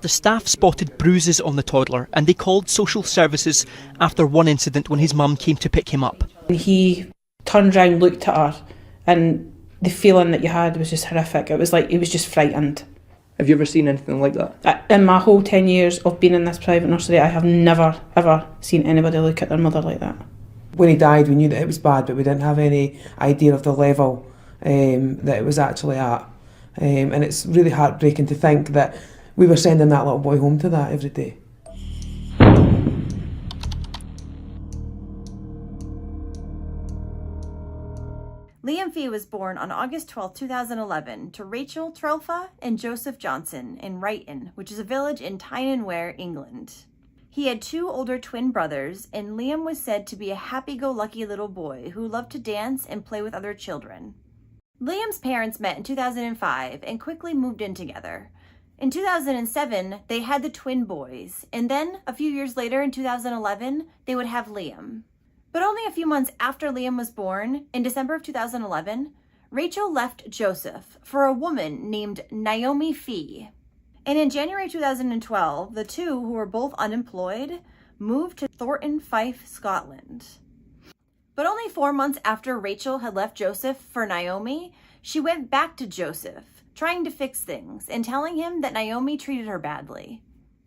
The staff spotted bruises on the toddler and they called social services after one incident when his mum came to pick him up. He turned round, looked at her, and the feeling that you had was just horrific. It was like he was just frightened. Have you ever seen anything like that? In my whole 10 years of being in this private nursery, I have never, ever seen anybody look at their mother like that. When he died, we knew that it was bad, but we didn't have any idea of the level that it was actually at. And it's really heartbreaking to think that we were sending that little boy home to that every day. Liam Fee was born on August 12, 2011 to Rachel Trelfa and Joseph Johnson in Wrighton, which is a village in Tyne and Wear, England. He had two older twin brothers, and Liam was said to be a happy-go-lucky little boy who loved to dance and play with other children. Liam's parents met in 2005 and quickly moved in together. In 2007, they had the twin boys, and then, a few years later in 2011, they would have Liam. But only a few months after Liam was born, in December of 2011, Rachel left Joseph for a woman named Naomi Fee. And in January 2012, the two, who were both unemployed, moved to Thornton, Fife, Scotland. But only 4 months after Rachel had left Joseph for Naomi, she went back to Joseph, trying to fix things and telling him that Naomi treated her badly.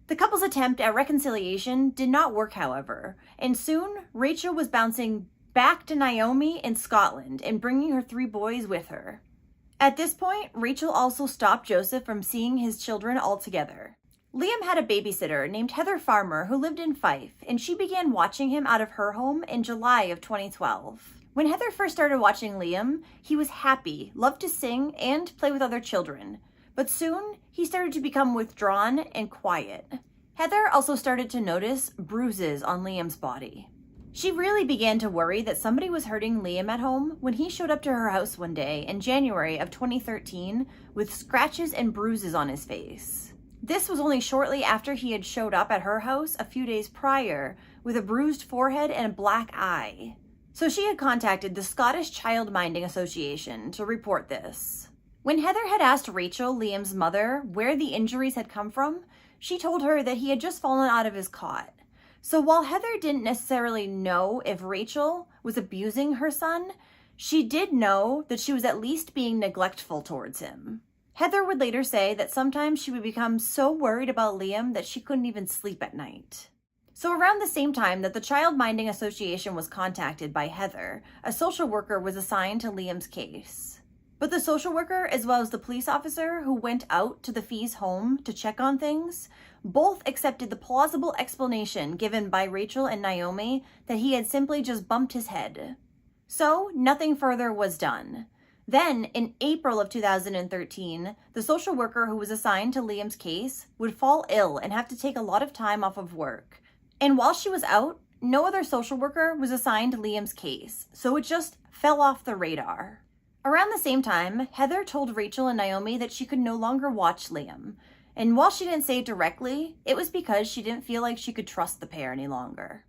The couple's attempt at reconciliation did not work, however, and soon Rachel was bouncing back to Naomi in Scotland and bringing her 3 boys with her. At this point, Rachel also stopped Joseph from seeing his children altogether. Liam had a babysitter named Heather Farmer who lived in Fife, and she began watching him out of her home in July of 2012. When Heather first started watching Liam, he was happy, loved to sing, and play with other children. But soon, he started to become withdrawn and quiet. Heather also started to notice bruises on Liam's body. She really began to worry that somebody was hurting Liam at home when he showed up to her house one day in January of 2013 with scratches and bruises on his face. This was only shortly after he had showed up at her house a few days prior with a bruised forehead and a black eye. So she had contacted the Scottish Childminding Association to report this. When Heather had asked Rachel, Liam's mother, where the injuries had come from, she told her that he had just fallen out of his cot. So while Heather didn't necessarily know if Rachel was abusing her son, she did know that she was at least being neglectful towards him. Heather would later say that sometimes she would become so worried about Liam that she couldn't even sleep at night. So around the same time that the Childminding Association was contacted by Heather, a social worker was assigned to Liam's case. But the social worker, as well as the police officer who went out to the Fee's home to check on things, both accepted the plausible explanation given by Rachel and Naomi that he had simply just bumped his head. So nothing further was done. Then, in April of 2013, the social worker who was assigned to Liam's case would fall ill and have to take a lot of time off of work. And while she was out, no other social worker was assigned to Liam's case, so it just fell off the radar. Around the same time, Heather told Rachel and Naomi that she could no longer watch Liam. And while she didn't say it directly, it was because she didn't feel like she could trust the pair any longer.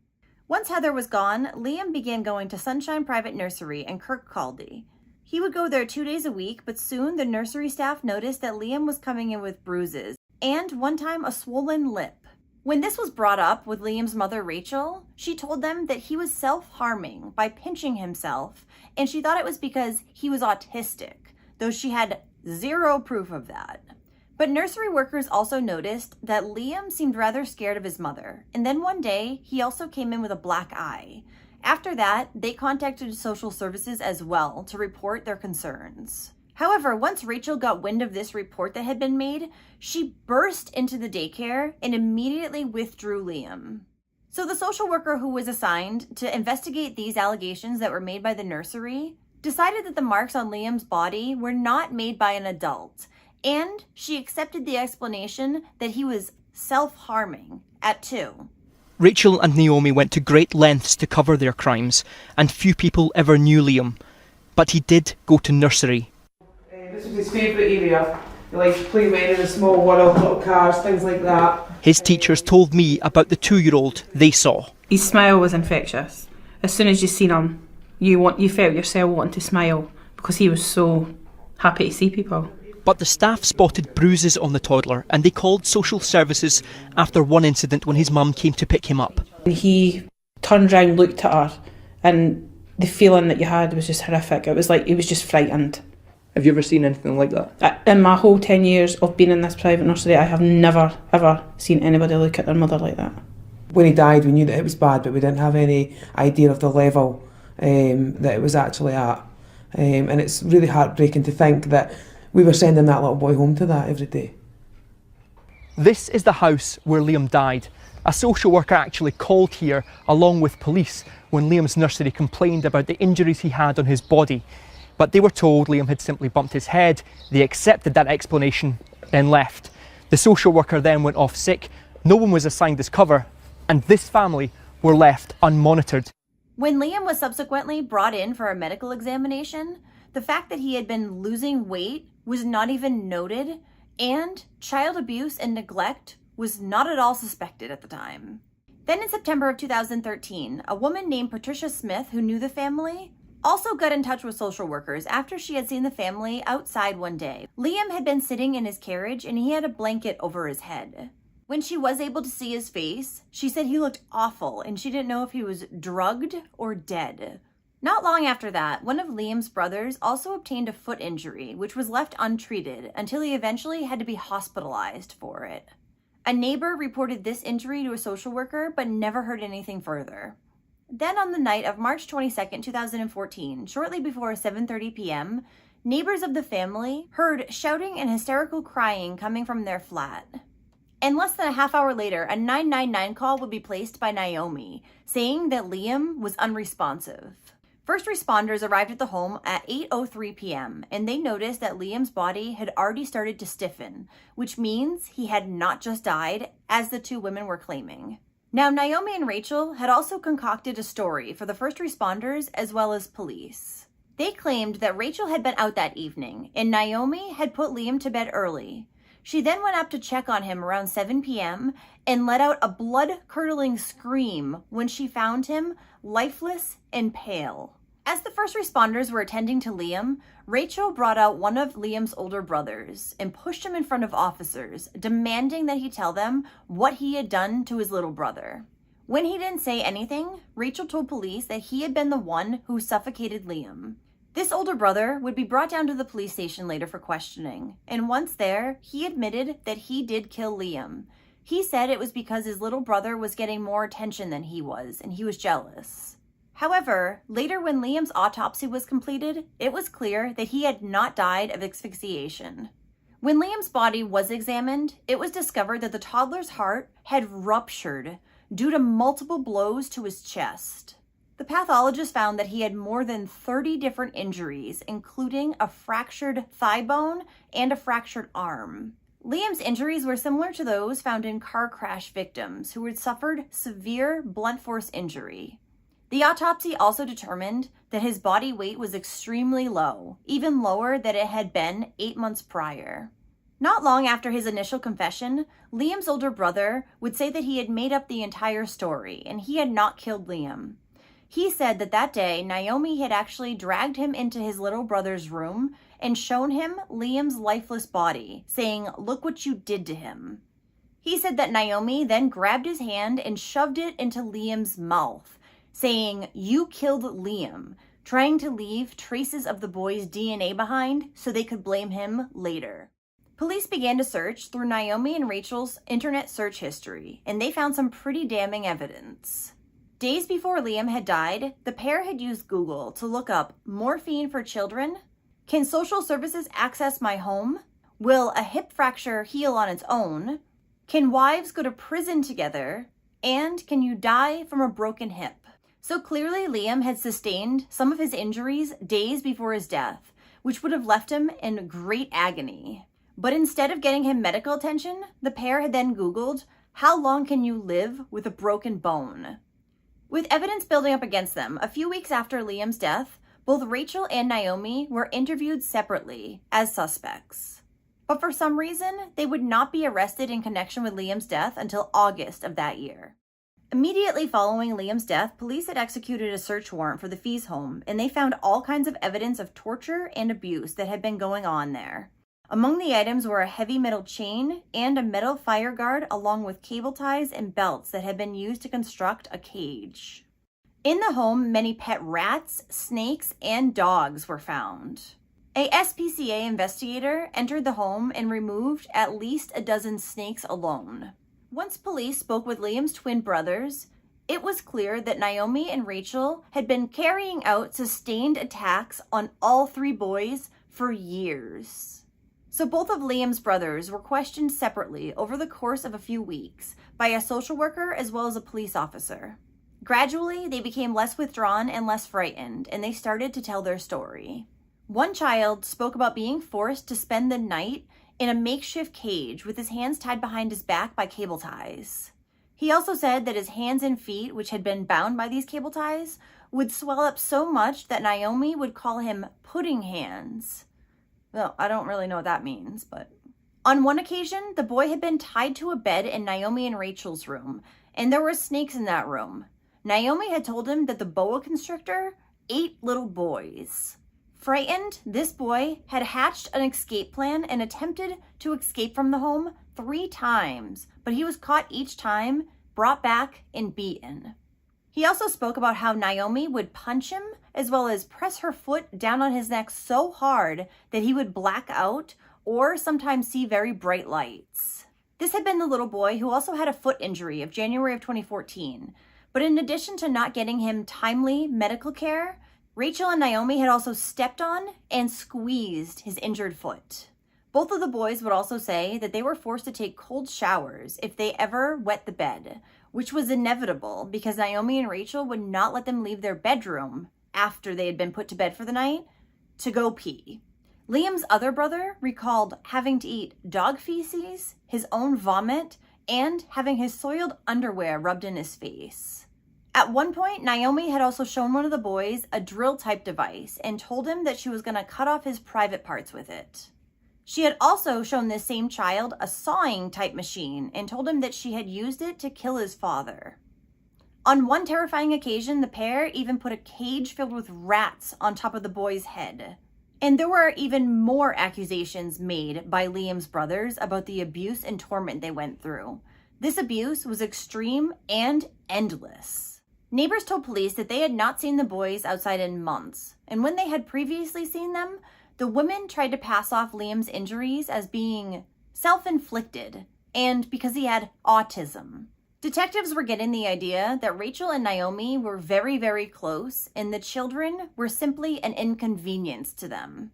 Once Heather was gone, Liam began going to Sunshine Private Nursery in Kirkcaldy. He would go there 2 days a week, but soon the nursery staff noticed that Liam was coming in with bruises, and one time a swollen lip. When this was brought up with Liam's mother, Rachel, she told them that he was self-harming by pinching himself, and she thought it was because he was autistic, though she had zero proof of that. But nursery workers also noticed that Liam seemed rather scared of his mother, and then one day, he also came in with a black eye. After that, they contacted social services as well to report their concerns. However, once Rachel got wind of this report that had been made, she burst into the daycare and immediately withdrew Liam. So the social worker who was assigned to investigate these allegations that were made by the nursery decided that the marks on Liam's body were not made by an adult, and she accepted the explanation that he was self-harming at 2. Rachel and Naomi went to great lengths to cover their crimes, and few people ever knew Liam. But he did go to nursery. This was his favourite area. He liked to play in a small world, little cars, things like that. His teachers told me about the 2-year-old they saw. His smile was infectious. As soon as you seen him, you felt yourself wanting to smile because he was so happy to see people. But the staff spotted bruises on the toddler and they called social services after one incident when his mum came to pick him up. He turned round, looked at her, and the feeling that you had was just horrific. It was like he was just frightened. Have you ever seen anything like that? In my whole 10 years of being in this private nursery, I have never, ever seen anybody look at their mother like that. When he died, we knew that it was bad, but we didn't have any idea of the level that it was actually at. And it's really heartbreaking to think that we were sending that little boy home to that every day. This is the house where Liam died. A social worker actually called here along with police when Liam's nursery complained about the injuries he had on his body. But they were told Liam had simply bumped his head. They accepted that explanation, then left. The social worker then went off sick. No one was assigned as cover, and this family were left unmonitored. When Liam was subsequently brought in for a medical examination, the fact that he had been losing weight was not even noted, and child abuse and neglect was not at all suspected at the time. Then in September of 2013, a woman named Patricia Smith, who knew the family, also got in touch with social workers after she had seen the family outside one day. Liam had been sitting in his carriage and he had a blanket over his head. When she was able to see his face, she said he looked awful and she didn't know if he was drugged or dead. Not long after that, one of Liam's brothers also obtained a foot injury, which was left untreated until he eventually had to be hospitalized for it. A neighbor reported this injury to a social worker, but never heard anything further. Then on the night of March 22nd, 2014, shortly before 7:30 p.m., neighbors of the family heard shouting and hysterical crying coming from their flat. And less than a half hour later, a 999 call would be placed by Naomi, saying that Liam was unresponsive. First responders arrived at the home at 8:03 p.m., and they noticed that Liam's body had already started to stiffen, which means he had not just died, as the two women were claiming. Now, Naomi and Rachel had also concocted a story for the first responders as well as police. They claimed that Rachel had been out that evening, and Naomi had put Liam to bed early. She then went up to check on him around 7 p.m. and let out a blood-curdling scream when she found him lifeless and pale. As the first responders were attending to Liam, Rachel brought out one of Liam's older brothers and pushed him in front of officers, demanding that he tell them what he had done to his little brother. When he didn't say anything, Rachel told police that he had been the one who suffocated Liam. This older brother would be brought down to the police station later for questioning, and once there, he admitted that he did kill Liam. He said it was because his little brother was getting more attention than he was, and he was jealous. However, later when Liam's autopsy was completed, it was clear that he had not died of asphyxiation. When Liam's body was examined, it was discovered that the toddler's heart had ruptured due to multiple blows to his chest. The pathologist found that he had more than 30 different injuries, including a fractured thigh bone and a fractured arm. Liam's injuries were similar to those found in car crash victims who had suffered severe blunt force injury. The autopsy also determined that his body weight was extremely low, even lower than it had been 8 months prior. Not long after his initial confession, Liam's older brother would say that he had made up the entire story and he had not killed Liam. He said that that day, Naomi had actually dragged him into his little brother's room and shown him Liam's lifeless body, saying, "Look what you did to him." He said that Naomi then grabbed his hand and shoved it into Liam's mouth, saying, "You killed Liam," trying to leave traces of the boy's DNA behind so they could blame him later. Police began to search through Naomi and Rachel's internet search history, and they found some pretty damning evidence. Days before Liam had died, the pair had used Google to look up morphine for children, can social services access my home, will a hip fracture heal on its own, can wives go to prison together, and can you die from a broken hip? So clearly Liam had sustained some of his injuries days before his death, which would have left him in great agony. But instead of getting him medical attention, the pair had then Googled, "How long can you live with a broken bone?" With evidence building up against them, a few weeks after Liam's death, both Rachel and Naomi were interviewed separately as suspects. But for some reason, they would not be arrested in connection with Liam's death until August of that year. Immediately following Liam's death, police had executed a search warrant for the Fees home, and they found all kinds of evidence of torture and abuse that had been going on there. Among the items were a heavy metal chain and a metal fire guard, along with cable ties and belts that had been used to construct a cage. In the home, many pet rats, snakes, and dogs were found. A SPCA investigator entered the home and removed at least a dozen snakes alone. Once police spoke with Liam's twin brothers, it was clear that Naomi and Rachel had been carrying out sustained attacks on all three boys for years. So both of Liam's brothers were questioned separately over the course of a few weeks by a social worker as well as a police officer. Gradually, they became less withdrawn and less frightened, and they started to tell their story. One child spoke about being forced to spend the night in a makeshift cage with his hands tied behind his back by cable ties. He also said that his hands and feet, which had been bound by these cable ties, would swell up so much that Naomi would call him pudding hands. Well, I don't really know what that means, but... On one occasion, the boy had been tied to a bed in Naomi and Rachel's room, and there were snakes in that room. Naomi had told him that the boa constrictor ate little boys. Frightened, this boy had hatched an escape plan and attempted to escape from the home 3 times, but he was caught each time, brought back, and beaten. He also spoke about how Naomi would punch him, as well as press her foot down on his neck so hard that he would black out or sometimes see very bright lights. This had been the little boy who also had a foot injury of January of 2014, but in addition to not getting him timely medical care, Rachel and Naomi had also stepped on and squeezed his injured foot. Both of the boys would also say that they were forced to take cold showers if they ever wet the bed, which was inevitable because Naomi and Rachel would not let them leave their bedroom after they had been put to bed for the night to go pee. Liam's other brother recalled having to eat dog feces, his own vomit, and having his soiled underwear rubbed in his face. At one point, Naomi had also shown one of the boys a drill-type device and told him that she was going to cut off his private parts with it. She had also shown this same child a sawing-type machine and told him that she had used it to kill his father. On one terrifying occasion, the pair even put a cage filled with rats on top of the boy's head. And there were even more accusations made by Liam's brothers about the abuse and torment they went through. This abuse was extreme and endless. Neighbors told police that they had not seen the boys outside in months, and when they had previously seen them, the women tried to pass off Liam's injuries as being self-inflicted and because he had autism. Detectives were getting the idea that Rachel and Naomi were very, very close and the children were simply an inconvenience to them.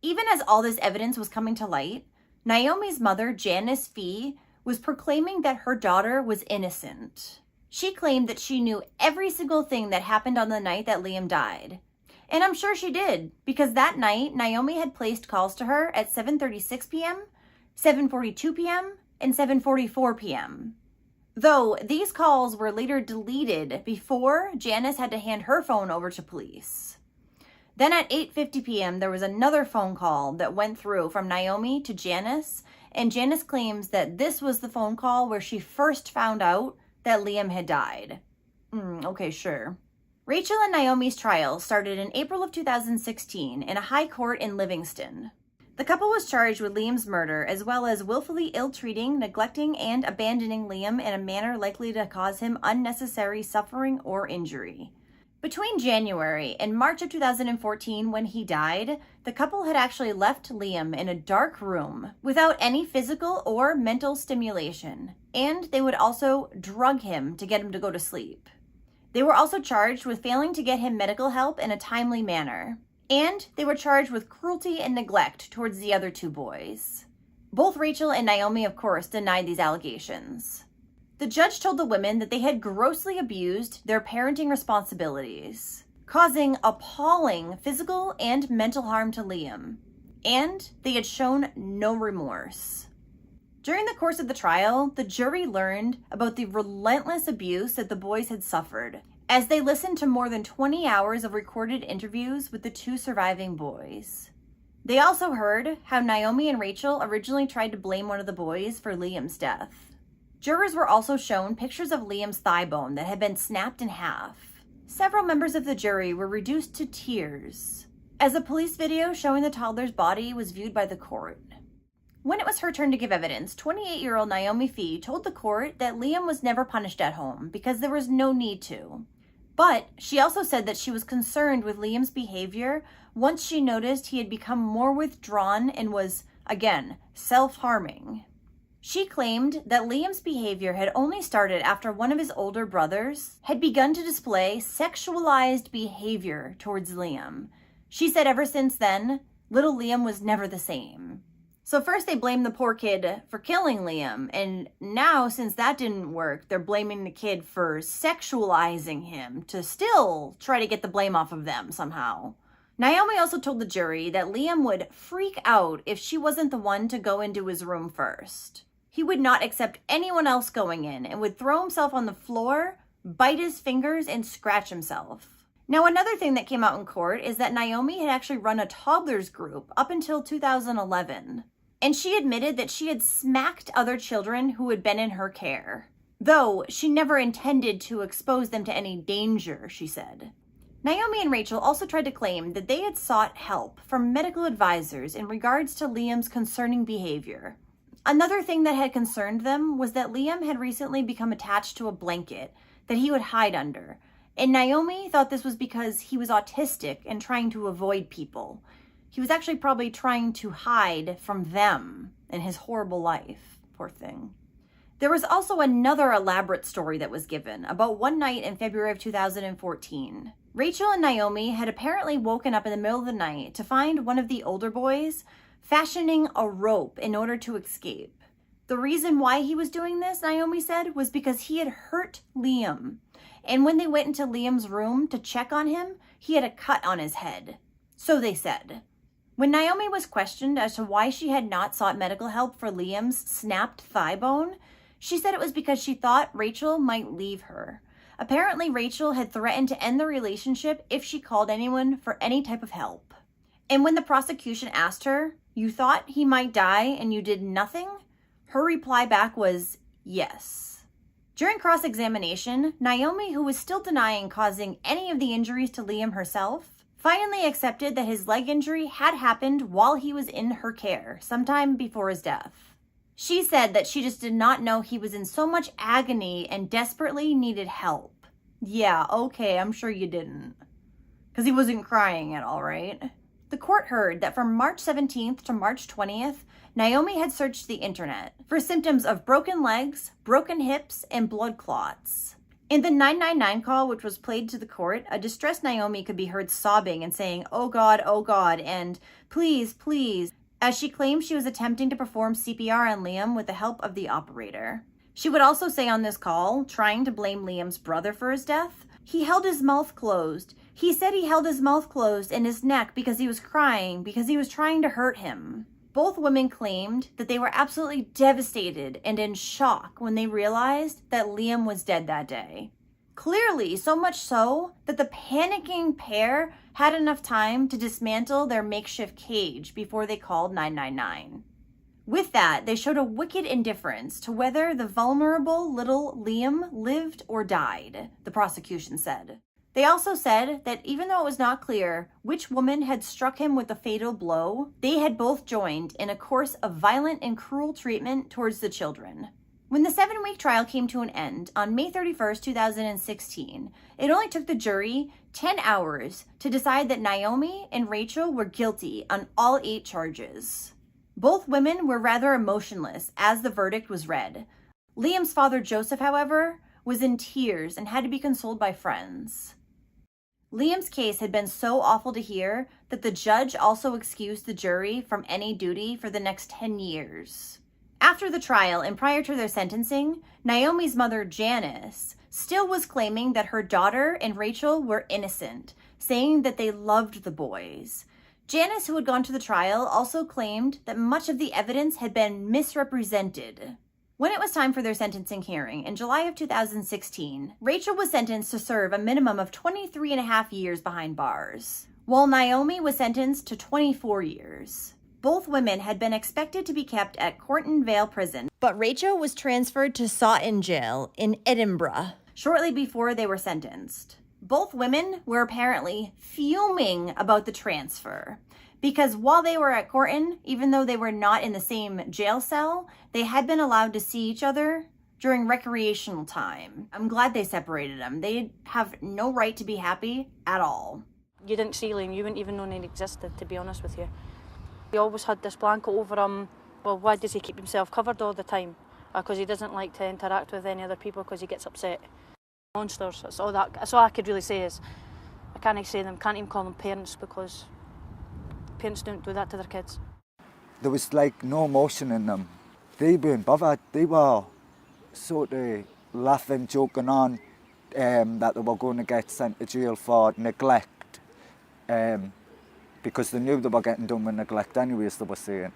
Even as all this evidence was coming to light, Naomi's mother, Janice Fee, was proclaiming that her daughter was innocent. She claimed that she knew every single thing that happened on the night that Liam died. And I'm sure she did, because that night, Naomi had placed calls to her at 7:36 p.m., 7:42 p.m., and 7:44 p.m. Though these calls were later deleted before Janice had to hand her phone over to police. Then at 8:50 p.m., there was another phone call that went through from Naomi to Janice, and Janice claims that this was the phone call where she first found out that Liam had died. Okay, sure. Rachel and Naomi's trial started in April of 2016 in a high court in Livingston. The couple was charged with Liam's murder as well as willfully ill-treating, neglecting, and abandoning Liam in a manner likely to cause him unnecessary suffering or injury. Between January and March of 2014, when he died, the couple had actually left Liam in a dark room without any physical or mental stimulation, and they would also drug him to get him to go to sleep. They were also charged with failing to get him medical help in a timely manner, and they were charged with cruelty and neglect towards the other two boys. Both Rachel and Naomi, of course, denied these allegations. The judge told the women that they had grossly abused their parenting responsibilities, causing appalling physical and mental harm to Liam, and they had shown no remorse. During the course of the trial, the jury learned about the relentless abuse that the boys had suffered as they listened to more than 20 hours of recorded interviews with the two surviving boys. They also heard how Naomi and Rachel originally tried to blame one of the boys for Liam's death. Jurors were also shown pictures of Liam's thigh bone that had been snapped in half. Several members of the jury were reduced to tears as a police video showing the toddler's body was viewed by the court. When it was her turn to give evidence, 28-year-old Naomi Fee told the court that Liam was never punished at home because there was no need to. But she also said that she was concerned with Liam's behavior once she noticed he had become more withdrawn and was, again, self-harming. She claimed that Liam's behavior had only started after one of his older brothers had begun to display sexualized behavior towards Liam. She said ever since then, little Liam was never the same. So first they blamed the poor kid for killing Liam, and now since that didn't work, they're blaming the kid for sexualizing him to still try to get the blame off of them somehow. Naomi also told the jury that Liam would freak out if she wasn't the one to go into his room first. He would not accept anyone else going in and would throw himself on the floor, bite his fingers, and scratch himself. Now, another thing that came out in court is that Naomi had actually run a toddlers group up until 2011. And she admitted that she had smacked other children who had been in her care. Though she never intended to expose them to any danger, she said. Naomi and Rachel also tried to claim that they had sought help from medical advisors in regards to Liam's concerning behavior. Another thing that had concerned them was that Liam had recently become attached to a blanket that he would hide under, and Naomi thought this was because he was autistic and trying to avoid people. He was actually probably trying to hide from them and his horrible life. Poor thing. There was also another elaborate story that was given about one night in February of 2014. Rachel and Naomi had apparently woken up in the middle of the night to find one of the older boys fashioning a rope in order to escape. The reason why he was doing this, Naomi said, was because he had hurt Liam. And when they went into Liam's room to check on him, he had a cut on his head. So they said. When Naomi was questioned as to why she had not sought medical help for Liam's snapped thigh bone, she said it was because she thought Rachel might leave her. Apparently, Rachel had threatened to end the relationship if she called anyone for any type of help. And when the prosecution asked her, "You thought he might die and you did nothing?" her reply back was, "Yes." During cross-examination, Naomi, who was still denying causing any of the injuries to Liam herself, finally accepted that his leg injury had happened while he was in her care, sometime before his death. She said that she just did not know he was in so much agony and desperately needed help. Yeah, okay, I'm sure you didn't. Because he wasn't crying at all, right? The court heard that from March 17th to March 20th, Naomi had searched the internet for symptoms of broken legs, broken hips, and blood clots. In the 999 call, which was played to the court, a distressed Naomi could be heard sobbing and saying, oh God, and please, please, as she claimed she was attempting to perform CPR on Liam with the help of the operator. She would also say on this call, trying to blame Liam's brother for his death, he held his mouth closed. He said he held his mouth closed and his neck because he was crying, because he was trying to hurt him. Both women claimed that they were absolutely devastated and in shock when they realized that Liam was dead that day. Clearly, so much so that the panicking pair had enough time to dismantle their makeshift cage before they called 999. With that, they showed a wicked indifference to whether the vulnerable little Liam lived or died, the prosecution said. They also said that even though it was not clear which woman had struck him with the fatal blow, they had both joined in a course of violent and cruel treatment towards the children. When the 7-week trial came to an end on May 31st, 2016, it only took the jury 10 hours to decide that Naomi and Rachel were guilty on all 8 charges. Both women were rather emotionless as the verdict was read. Liam's father, Joseph, however, was in tears and had to be consoled by friends. Liam's case had been so awful to hear that the judge also excused the jury from any duty for the next 10 years. After the trial and prior to their sentencing, Naomi's mother, Janice, still was claiming that her daughter and Rachel were innocent, saying that they loved the boys. Janice, who had gone to the trial, also claimed that much of the evidence had been misrepresented. When it was time for their sentencing hearing in July of 2016, Rachel was sentenced to serve a minimum of 23.5 years behind bars, while Naomi was sentenced to 24 years. Both women had been expected to be kept at Cornton Vale Prison, but Rachel was transferred to Sawton Jail in Edinburgh shortly before they were sentenced. Both women were apparently fuming about the transfer, because while they were at Gorton, even though they were not in the same jail cell, they had been allowed to see each other during recreational time. I'm glad they separated them. They have no right to be happy at all. You didn't see Liam, you wouldn't even know he existed, to be honest with you. He always had this blanket over him. Well, why does he keep himself covered all the time? Because he doesn't like to interact with any other people because he gets upset. Monsters, that's all I could really say is, I can't say them, can't even call them parents because parents don't do that to their kids. There was like no emotion in them. They weren't bothered. They were sort of laughing, joking on that they were going to get sent to jail for neglect because they knew they were getting done with neglect anyways, they were saying.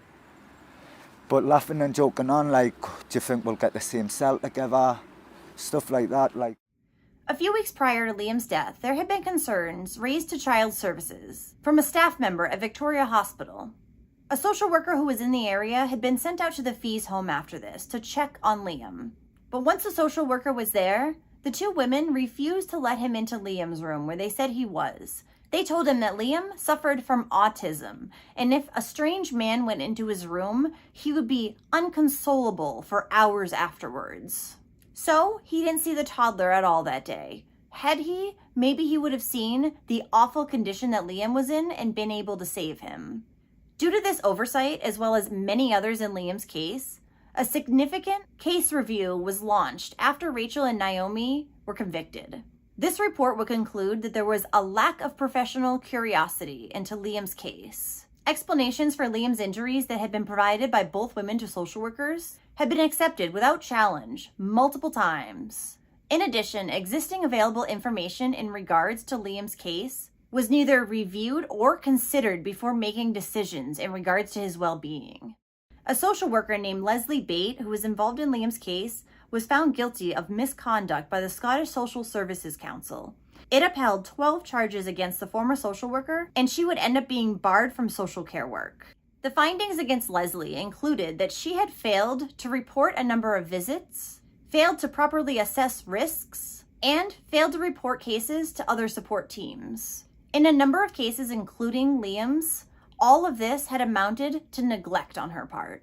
But laughing and joking on, like, do you think we'll get the same cell together? Stuff like that, like. A few weeks prior to Liam's death, there had been concerns raised to Child Services from a staff member at Victoria Hospital. A social worker who was in the area had been sent out to the Fees home after this to check on Liam. But once the social worker was there, the two women refused to let him into Liam's room where they said he was. They told him that Liam suffered from autism, and if a strange man went into his room, he would be inconsolable for hours afterwards. So he didn't see the toddler at all that day. Had he, maybe he would have seen the awful condition that Liam was in and been able to save him. Due to this oversight, as well as many others in Liam's case, a significant case review was launched after Rachel and Naomi were convicted. This report would conclude that there was a lack of professional curiosity into Liam's case. Explanations for Liam's injuries that had been provided by both women to social workers had been accepted without challenge multiple times. In addition, existing available information in regards to Liam's case was neither reviewed or considered before making decisions in regards to his well-being. A social worker named Leslie Bate, who was involved in Liam's case, was found guilty of misconduct by the Scottish Social Services Council. It upheld 12 charges against the former social worker, and she would end up being barred from social care work. The findings against Leslie included that she had failed to report a number of visits, failed to properly assess risks, and failed to report cases to other support teams. In a number of cases, including Liam's, all of this had amounted to neglect on her part.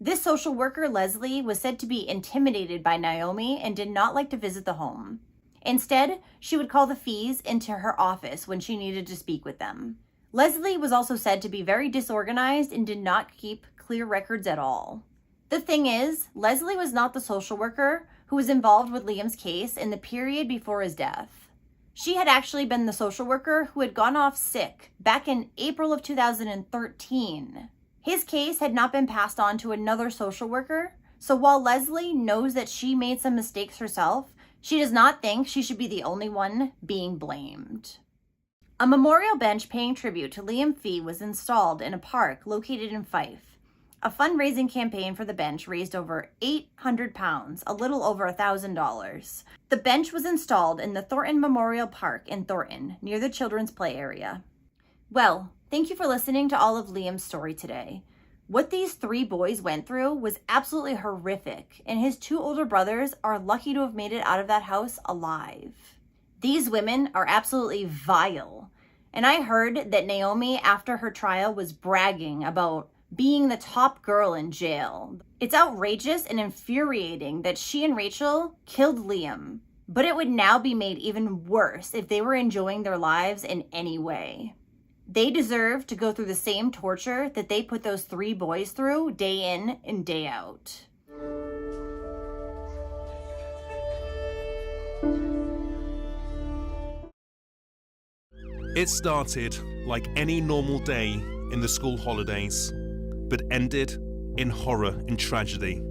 This social worker, Leslie, was said to be intimidated by Naomi and did not like to visit the home. Instead, she would call the Fees into her office when she needed to speak with them. Leslie was also said to be very disorganized and did not keep clear records at all. The thing is, Leslie was not the social worker who was involved with Liam's case in the period before his death. She had actually been the social worker who had gone off sick back in April of 2013. His case had not been passed on to another social worker, so while Leslie knows that she made some mistakes herself, she does not think she should be the only one being blamed. A memorial bench paying tribute to Liam Fee was installed in a park located in Fife. A fundraising campaign for the bench raised over £800, a little over $1,000. The bench was installed in the Thornton Memorial Park in Thornton, near the children's play area. Well, thank you for listening to all of Liam's story today. What these three boys went through was absolutely horrific, and his two older brothers are lucky to have made it out of that house alive. These women are absolutely vile, and I heard that Naomi, after her trial, was bragging about being the top girl in jail. It's outrageous and infuriating that she and Rachel killed Liam, but it would now be made even worse if they were enjoying their lives in any way. They deserve to go through the same torture that they put those three boys through day in and day out. It started like any normal day in the school holidays, but ended in horror and tragedy.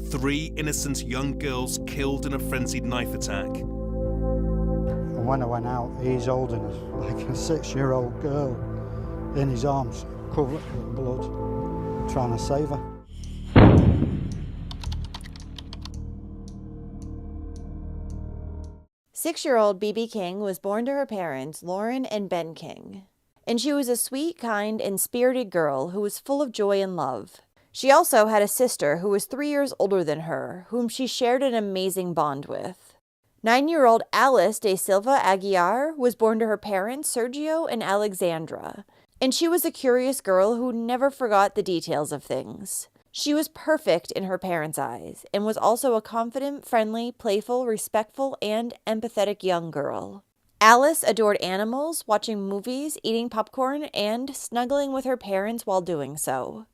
3 innocent young girls killed in a frenzied knife attack. And when I went out, he's holding like a 6-year-old girl in his arms, covered with blood, trying to save her. Six-year-old BB King was born to her parents, Lauren and Ben King. And she was a sweet, kind, and spirited girl who was full of joy and love. She also had a sister who was 3 years older than her, whom she shared an amazing bond with. 9-year-old Alice de Silva Aguiar was born to her parents, Sergio and Alexandra. And she was a curious girl who never forgot the details of things. She was perfect in her parents' eyes and was also a confident, friendly, playful, respectful, and empathetic young girl. Alice adored animals, watching movies, eating popcorn, and snuggling with her parents while doing so.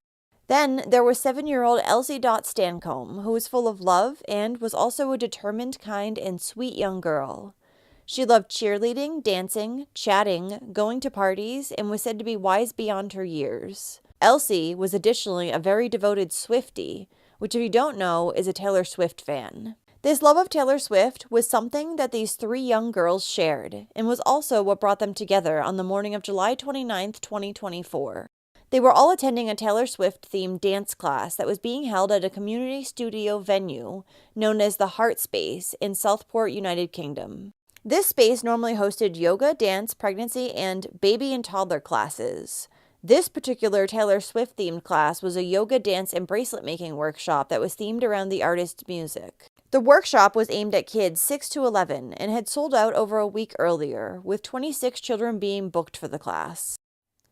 Then there was 7-year-old Elsie Dot Stancombe, who was full of love and was also a determined, kind, and sweet young girl. She loved cheerleading, dancing, chatting, going to parties, and was said to be wise beyond her years. Elsie was additionally a very devoted Swiftie, which if you don't know is a Taylor Swift fan. This love of Taylor Swift was something that these 3 young girls shared, and was also what brought them together on the morning of July 29th, 2024. They were all attending a Taylor Swift-themed dance class that was being held at a community studio venue known as the Heart Space in Southport, United Kingdom. This space normally hosted yoga, dance, pregnancy, and baby and toddler classes. This particular Taylor Swift-themed class was a yoga, dance, and bracelet-making workshop that was themed around the artist's music. The workshop was aimed at kids 6 to 11 and had sold out over a week earlier, with 26 children being booked for the class.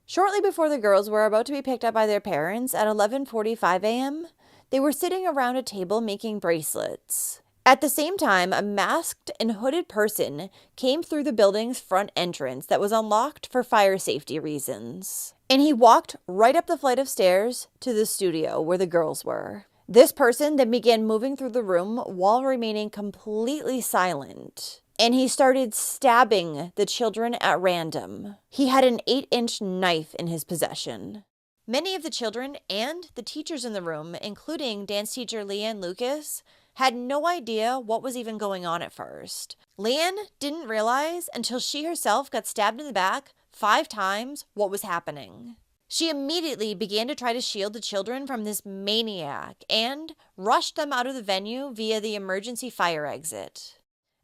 Shortly before the girls were about to be picked up by their parents at 11:45 a.m., they were sitting around a table making bracelets. At the same time, a masked and hooded person came through the building's front entrance that was unlocked for fire safety reasons. And he walked right up the flight of stairs to the studio where the girls were. This person then began moving through the room while remaining completely silent. And he started stabbing the children at random. He had an 8-inch knife in his possession. Many of the children and the teachers in the room, including dance teacher Leanne Lucas, had no idea what was even going on at first. Leanne didn't realize until she herself got stabbed in the back 5 times what was happening. She immediately began to try to shield the children from this maniac and rushed them out of the venue via the emergency fire exit.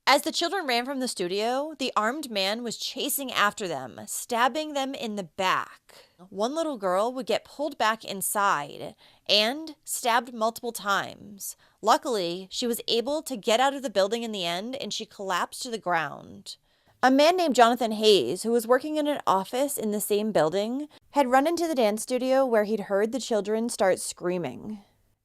As the children ran from the studio, the armed man was chasing after them, stabbing them in the back. One little girl would get pulled back inside and stabbed multiple times. Luckily, she was able to get out of the building in the end and she collapsed to the ground. A man named Jonathan Hayes, who was working in an office in the same building, had run into the dance studio where he'd heard the children start screaming.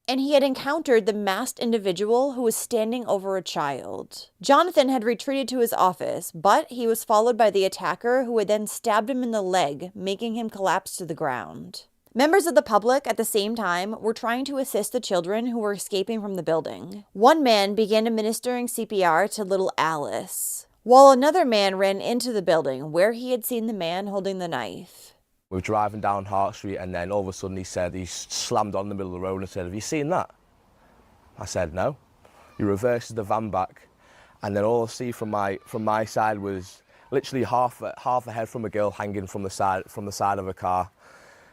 And he had encountered the masked individual who was standing over a child. Jonathan had retreated to his office, but he was followed by the attacker who had then stabbed him in the leg, making him collapse to the ground. Members of the public at the same time were trying to assist the children who were escaping from the building. One man began administering CPR to little Alice, while another man ran into the building where he had seen the man holding the knife. We were driving down Hart Street and then all of a sudden he slammed on the middle of the road and said, "Have you seen that?" I said, "No." He reverses the van back and then all I see from my side was literally half a head from a girl hanging from the side of a car.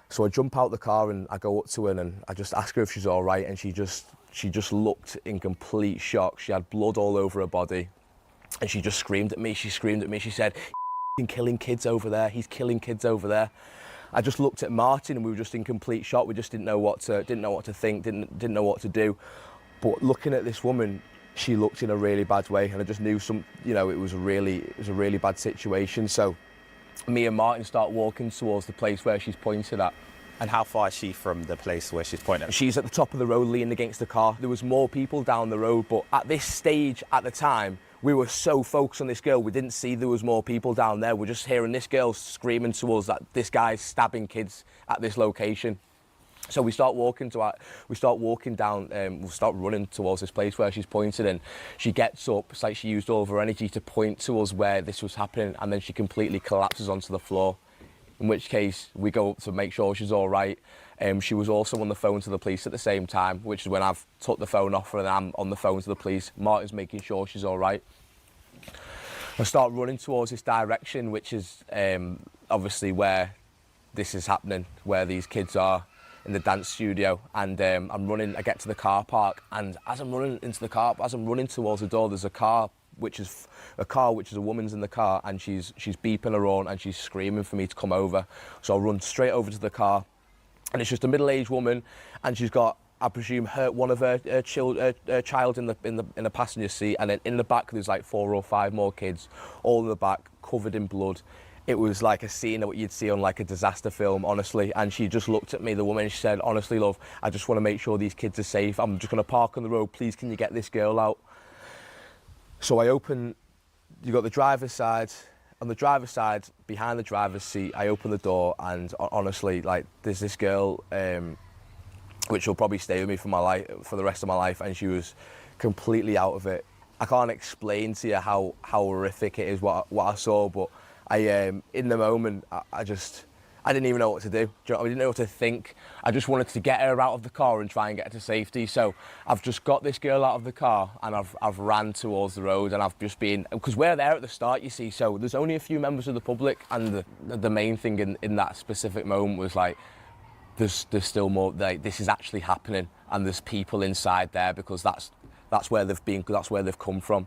So I jump out the car and I go up to her and I just ask her if she's all right, and she just looked in complete shock. She had blood all over her body and she just screamed at me. She said, "He's killing kids over there. He's killing kids over there." I just looked at Martin and we were just in complete shock. We just didn't know what to think, didn't know what to do. But looking at this woman, she looked in a really bad way, and I just knew it was a really bad situation. So me and Martin start walking towards the place where she's pointed at. And how far is she from the place where she's pointing at? She's at the top of the road leaning against the car. There was more people down the road, but at this stage at the time, we were so focused on this girl, we didn't see there was more people down there. We're just hearing this girl screaming to us that this guy's stabbing kids at this location. So we start running towards this place where she's pointed, and she gets up. It's like she used all of her energy to point to us where this was happening, and then she completely collapses onto the floor. In which case, we go up to make sure she's all right. She was also on the phone to the police at the same time, which is when I've took the phone off her and I'm on the phone to the police. Martin's making sure she's all right. I start running towards this direction, which is obviously where this is happening, where these kids are in the dance studio. And I'm running, I get to the car park, and as I'm running towards the door, there's a car which is a woman's in the car, and she's beeping her horn and she's screaming for me to come over. So I run straight over to the car, and it's just a middle-aged woman, and she's got, I presume, one of her child in the passenger seat, and then in the back there's like 4 or 5 more kids, all in the back, covered in blood. It was like a scene that you'd see on like a disaster film, honestly. And she just looked at me, the woman, and she said, honestly, love, I just want to make sure these kids are safe. I'm just going to park on the road. Please, can you get this girl out? So I open, you got the driver's side. On the driver's side, behind the driver's seat, I open the door, and honestly, like, there's this girl, which will probably stay with me for the rest of my life, and she was completely out of it. I can't explain to you how horrific it is what I saw, but in the moment, I didn't even know what to do. I didn't know what to think. I just wanted to get her out of the car and try and get her to safety. So I've just got this girl out of the car, and I've ran towards the road, and I've just been, because we're there at the start, you see, so there's only a few members of the public, and the main thing in that specific moment was like, there's still more, like, this is actually happening, and there's people inside there, because that's where they've been, that's where they've come from.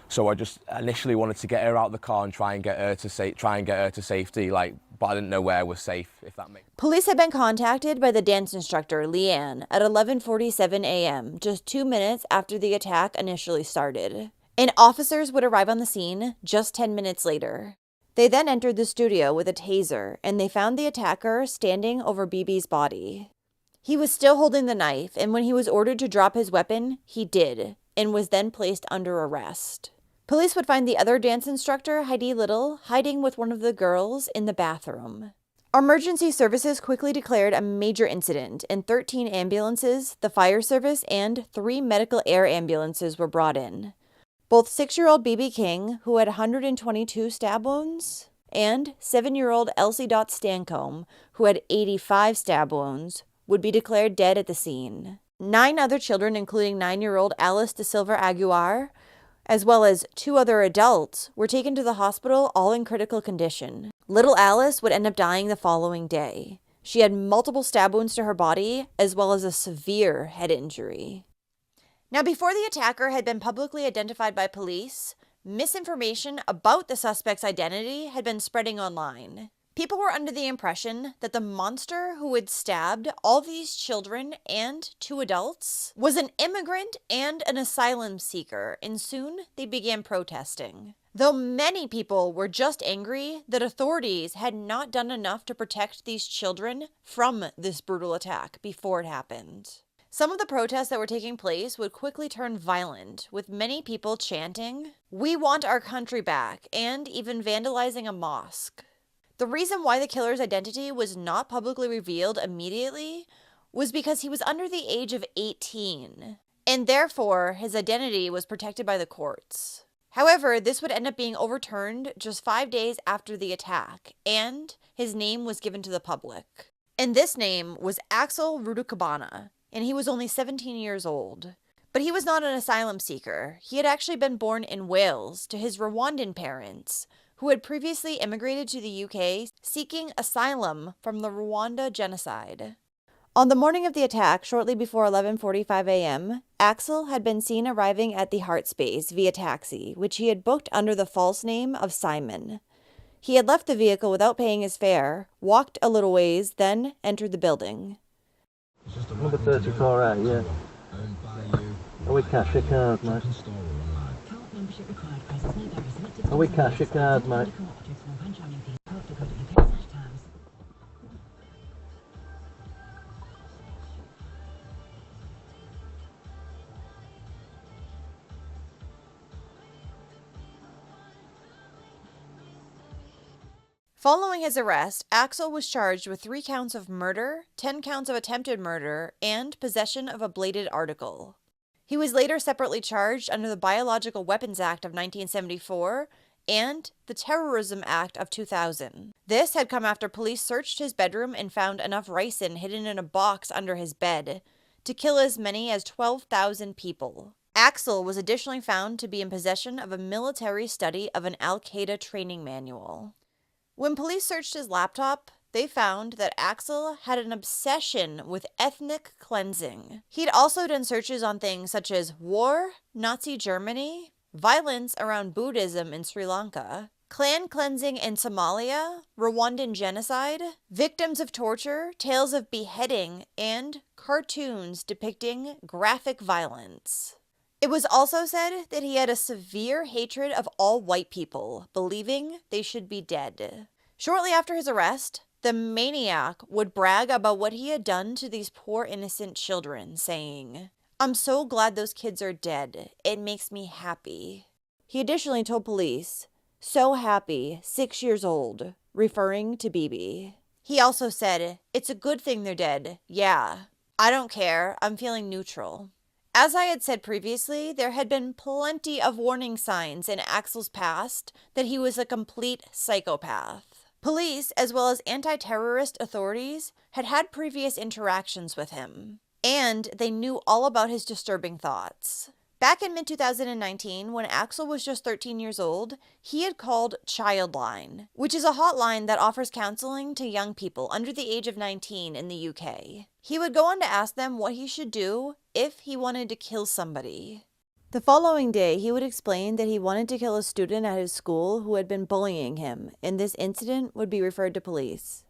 So I just initially wanted to get her out of the car and try and get her to safety, like, but I didn't know where was safe, if that makes sense. Police had been contacted by the dance instructor, Leanne, at 11:47 a.m., just 2 minutes after the attack initially started. And officers would arrive on the scene just 10 minutes later. They then entered the studio with a taser, and they found the attacker standing over BB's body. He was still holding the knife, and when he was ordered to drop his weapon, he did, and was then placed under arrest. Police would find the other dance instructor, Heidi Little, hiding with one of the girls in the bathroom. Emergency services quickly declared a major incident, and 13 ambulances, the fire service, and 3 medical air ambulances were brought in. Both 6-year-old BB King, who had 122 stab wounds, and 7-year-old Elsie Dot Stancomb, who had 85 stab wounds, would be declared dead at the scene. 9 other children, including 9-year-old Alice De Silva Aguiar, as well as 2 other adults, were taken to the hospital, all in critical condition. Little Alice would end up dying the following day. She had multiple stab wounds to her body, as well as a severe head injury. Now, before the attacker had been publicly identified by police, misinformation about the suspect's identity had been spreading online. People were under the impression that the monster who had stabbed all these children and 2 adults was an immigrant and an asylum seeker, and soon they began protesting. Though many people were just angry that authorities had not done enough to protect these children from this brutal attack before it happened. Some of the protests that were taking place would quickly turn violent, with many people chanting, "We want our country back," and even vandalizing a mosque. The reason why the killer's identity was not publicly revealed immediately was because he was under the age of 18, and therefore his identity was protected by the courts. However, this would end up being overturned just 5 days after the attack, and his name was given to the public. And this name was Axel Rudukabana, and he was only 17 years old. But he was not an asylum seeker. He had actually been born in Wales to his Rwandan parents, who had previously immigrated to the UK seeking asylum from the Rwanda genocide. On the morning of the attack, shortly before 11:45 a.m., Axel had been seen arriving at the Heart Space via taxi, which he had booked under the false name of Simon. He had left the vehicle without paying his fare, walked a little ways, then entered the building. Number 34A, yeah. Are we cash or card, mate? Are we cash or card, mate? Following his arrest, Axel was charged with 3 counts of murder, 10 counts of attempted murder, and possession of a bladed article. He was later separately charged under the Biological Weapons Act of 1974 and the Terrorism Act of 2000. This had come after police searched his bedroom and found enough ricin hidden in a box under his bed to kill as many as 12,000 people. Axel was additionally found to be in possession of a military study of an Al-Qaeda training manual. When police searched his laptop, they found that Axel had an obsession with ethnic cleansing. He'd also done searches on things such as war, Nazi Germany, violence around Buddhism in Sri Lanka, clan cleansing in Somalia, Rwandan genocide, victims of torture, tales of beheading, and cartoons depicting graphic violence. It was also said that he had a severe hatred of all white people, believing they should be dead. Shortly after his arrest, the maniac would brag about what he had done to these poor innocent children, saying, "I'm so glad those kids are dead. It makes me happy." He additionally told police, "So happy, 6 years old," referring to Bibi. He also said, "It's a good thing they're dead. Yeah. I don't care. I'm feeling neutral." As I had said previously, there had been plenty of warning signs in Axel's past that he was a complete psychopath. Police, as well as anti-terrorist authorities, had had previous interactions with him, and they knew all about his disturbing thoughts. Back in mid-2019, when Axel was just 13 years old, he had called Childline, which is a hotline that offers counseling to young people under the age of 19 in the UK. He would go on to ask them what he should do if he wanted to kill somebody. The following day, he would explain that he wanted to kill a student at his school who had been bullying him, and this incident would be referred to police.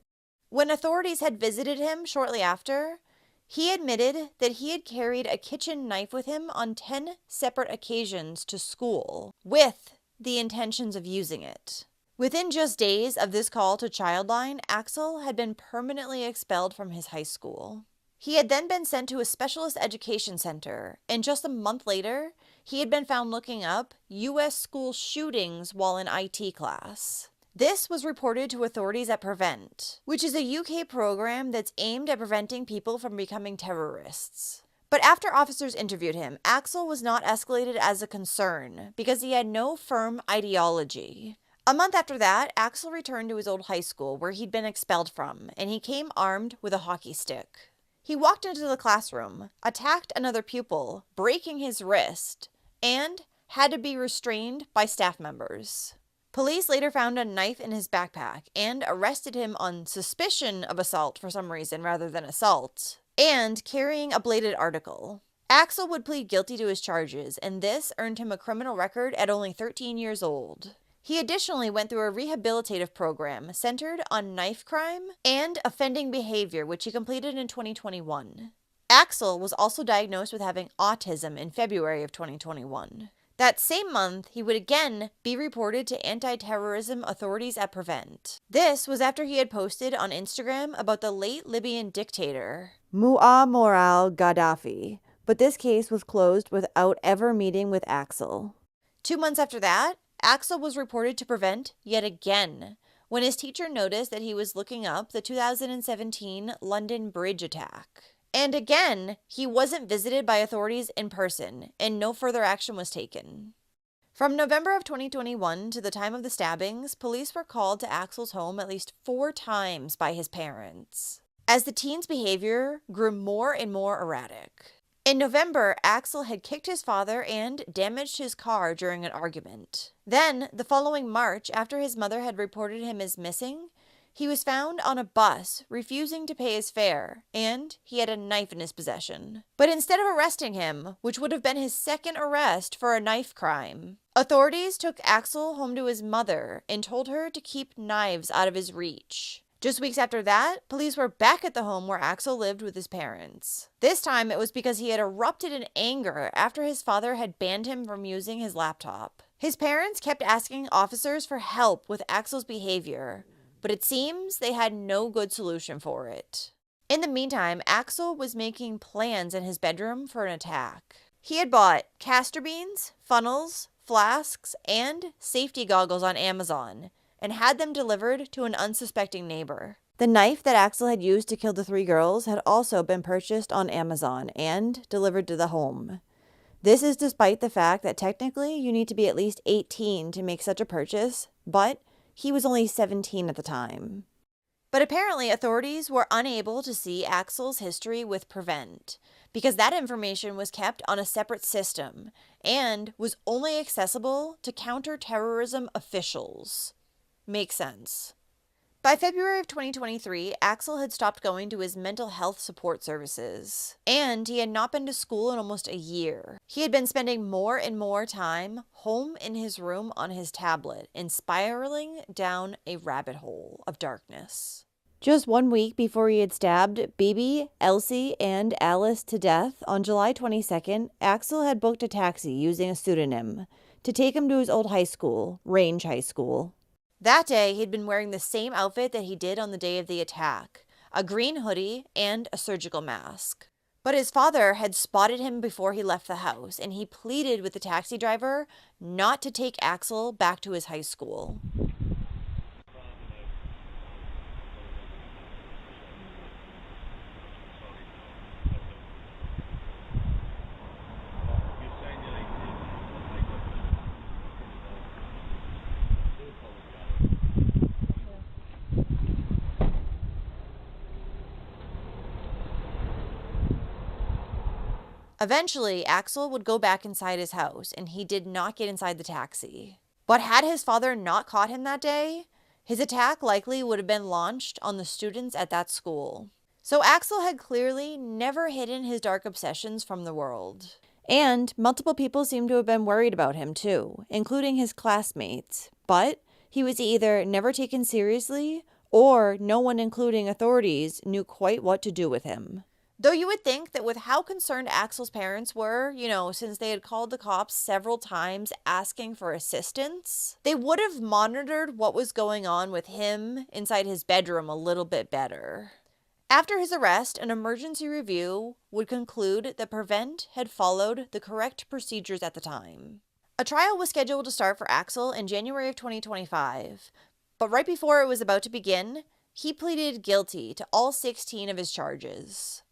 When authorities had visited him shortly after, he admitted that he had carried a kitchen knife with him on 10 separate occasions to school, with the intentions of using it. Within just days of this call to Childline, Axel had been permanently expelled from his high school. He had then been sent to a specialist education center, and just a month later, he had been found looking up U.S. school shootings while in IT class. This was reported to authorities at Prevent, which is a UK program that's aimed at preventing people from becoming terrorists. But after officers interviewed him, Axel was not escalated as a concern because he had no firm ideology. A month after that, Axel returned to his old high school where he'd been expelled from, and he came armed with a hockey stick. He walked into the classroom, attacked another pupil, breaking his wrist, and had to be restrained by staff members. Police later found a knife in his backpack and arrested him on suspicion of assault for some reason rather than assault, and carrying a bladed article. Axel would plead guilty to his charges, and this earned him a criminal record at only 13 years old. He additionally went through a rehabilitative program centered on knife crime and offending behavior, which he completed in 2021. Axel was also diagnosed with having autism in February of 2021. That same month, he would again be reported to anti-terrorism authorities at Prevent. This was after he had posted on Instagram about the late Libyan dictator, Muammar Gaddafi, but this case was closed without ever meeting with Axel. 2 months after that, Axel was reported to Prevent yet again, when his teacher noticed that he was looking up the 2017 London Bridge attack. And again, he wasn't visited by authorities in person, and no further action was taken. From November of 2021 to the time of the stabbings, police were called to Axel's home at least 4 times by his parents, as the teen's behavior grew more and more erratic. In November, Axel had kicked his father and damaged his car during an argument. Then, the following March, after his mother had reported him as missing, he was found on a bus, refusing to pay his fare, and he had a knife in his possession. But instead of arresting him, which would have been his second arrest for a knife crime, authorities took Axel home to his mother and told her to keep knives out of his reach. Just weeks after that, police were back at the home where Axel lived with his parents. This time, it was because he had erupted in anger after his father had banned him from using his laptop. His parents kept asking officers for help with Axel's behavior, but it seems they had no good solution for it. In the meantime, Axel was making plans in his bedroom for an attack. He had bought castor beans, funnels, flasks, and safety goggles on Amazon, and had them delivered to an unsuspecting neighbor. The knife that Axel had used to kill the 3 girls had also been purchased on Amazon and delivered to the home. This is despite the fact that technically you need to be at least 18 to make such a purchase, but he was only 17 at the time. But apparently authorities were unable to see Axel's history with Prevent, because that information was kept on a separate system and was only accessible to counter-terrorism officials. Makes sense. By February of 2023, Axel had stopped going to his mental health support services, and he had not been to school in almost a year. He had been spending more and more time home in his room on his tablet and spiraling down a rabbit hole of darkness. Just 1 week before he had stabbed Bibi, Elsie, and Alice to death, on July 22nd, Axel had booked a taxi using a pseudonym to take him to his old high school, Range High School. That day, he'd been wearing the same outfit that he did on the day of the attack, a green hoodie and a surgical mask. But his father had spotted him before he left the house, and he pleaded with the taxi driver not to take Axel back to his high school. Eventually, Axel would go back inside his house, and he did not get inside the taxi. But had his father not caught him that day, his attack likely would have been launched on the students at that school. So Axel had clearly never hidden his dark obsessions from the world. And multiple people seem to have been worried about him too, including his classmates. But he was either never taken seriously, or no one, including authorities, knew quite what to do with him. Though you would think that with how concerned Axel's parents were, since they had called the cops several times asking for assistance, they would have monitored what was going on with him inside his bedroom a little bit better. After his arrest, an emergency review would conclude that Prevent had followed the correct procedures at the time. A trial was scheduled to start for Axel in January of 2025, but right before it was about to begin, he pleaded guilty to all 16 of his charges.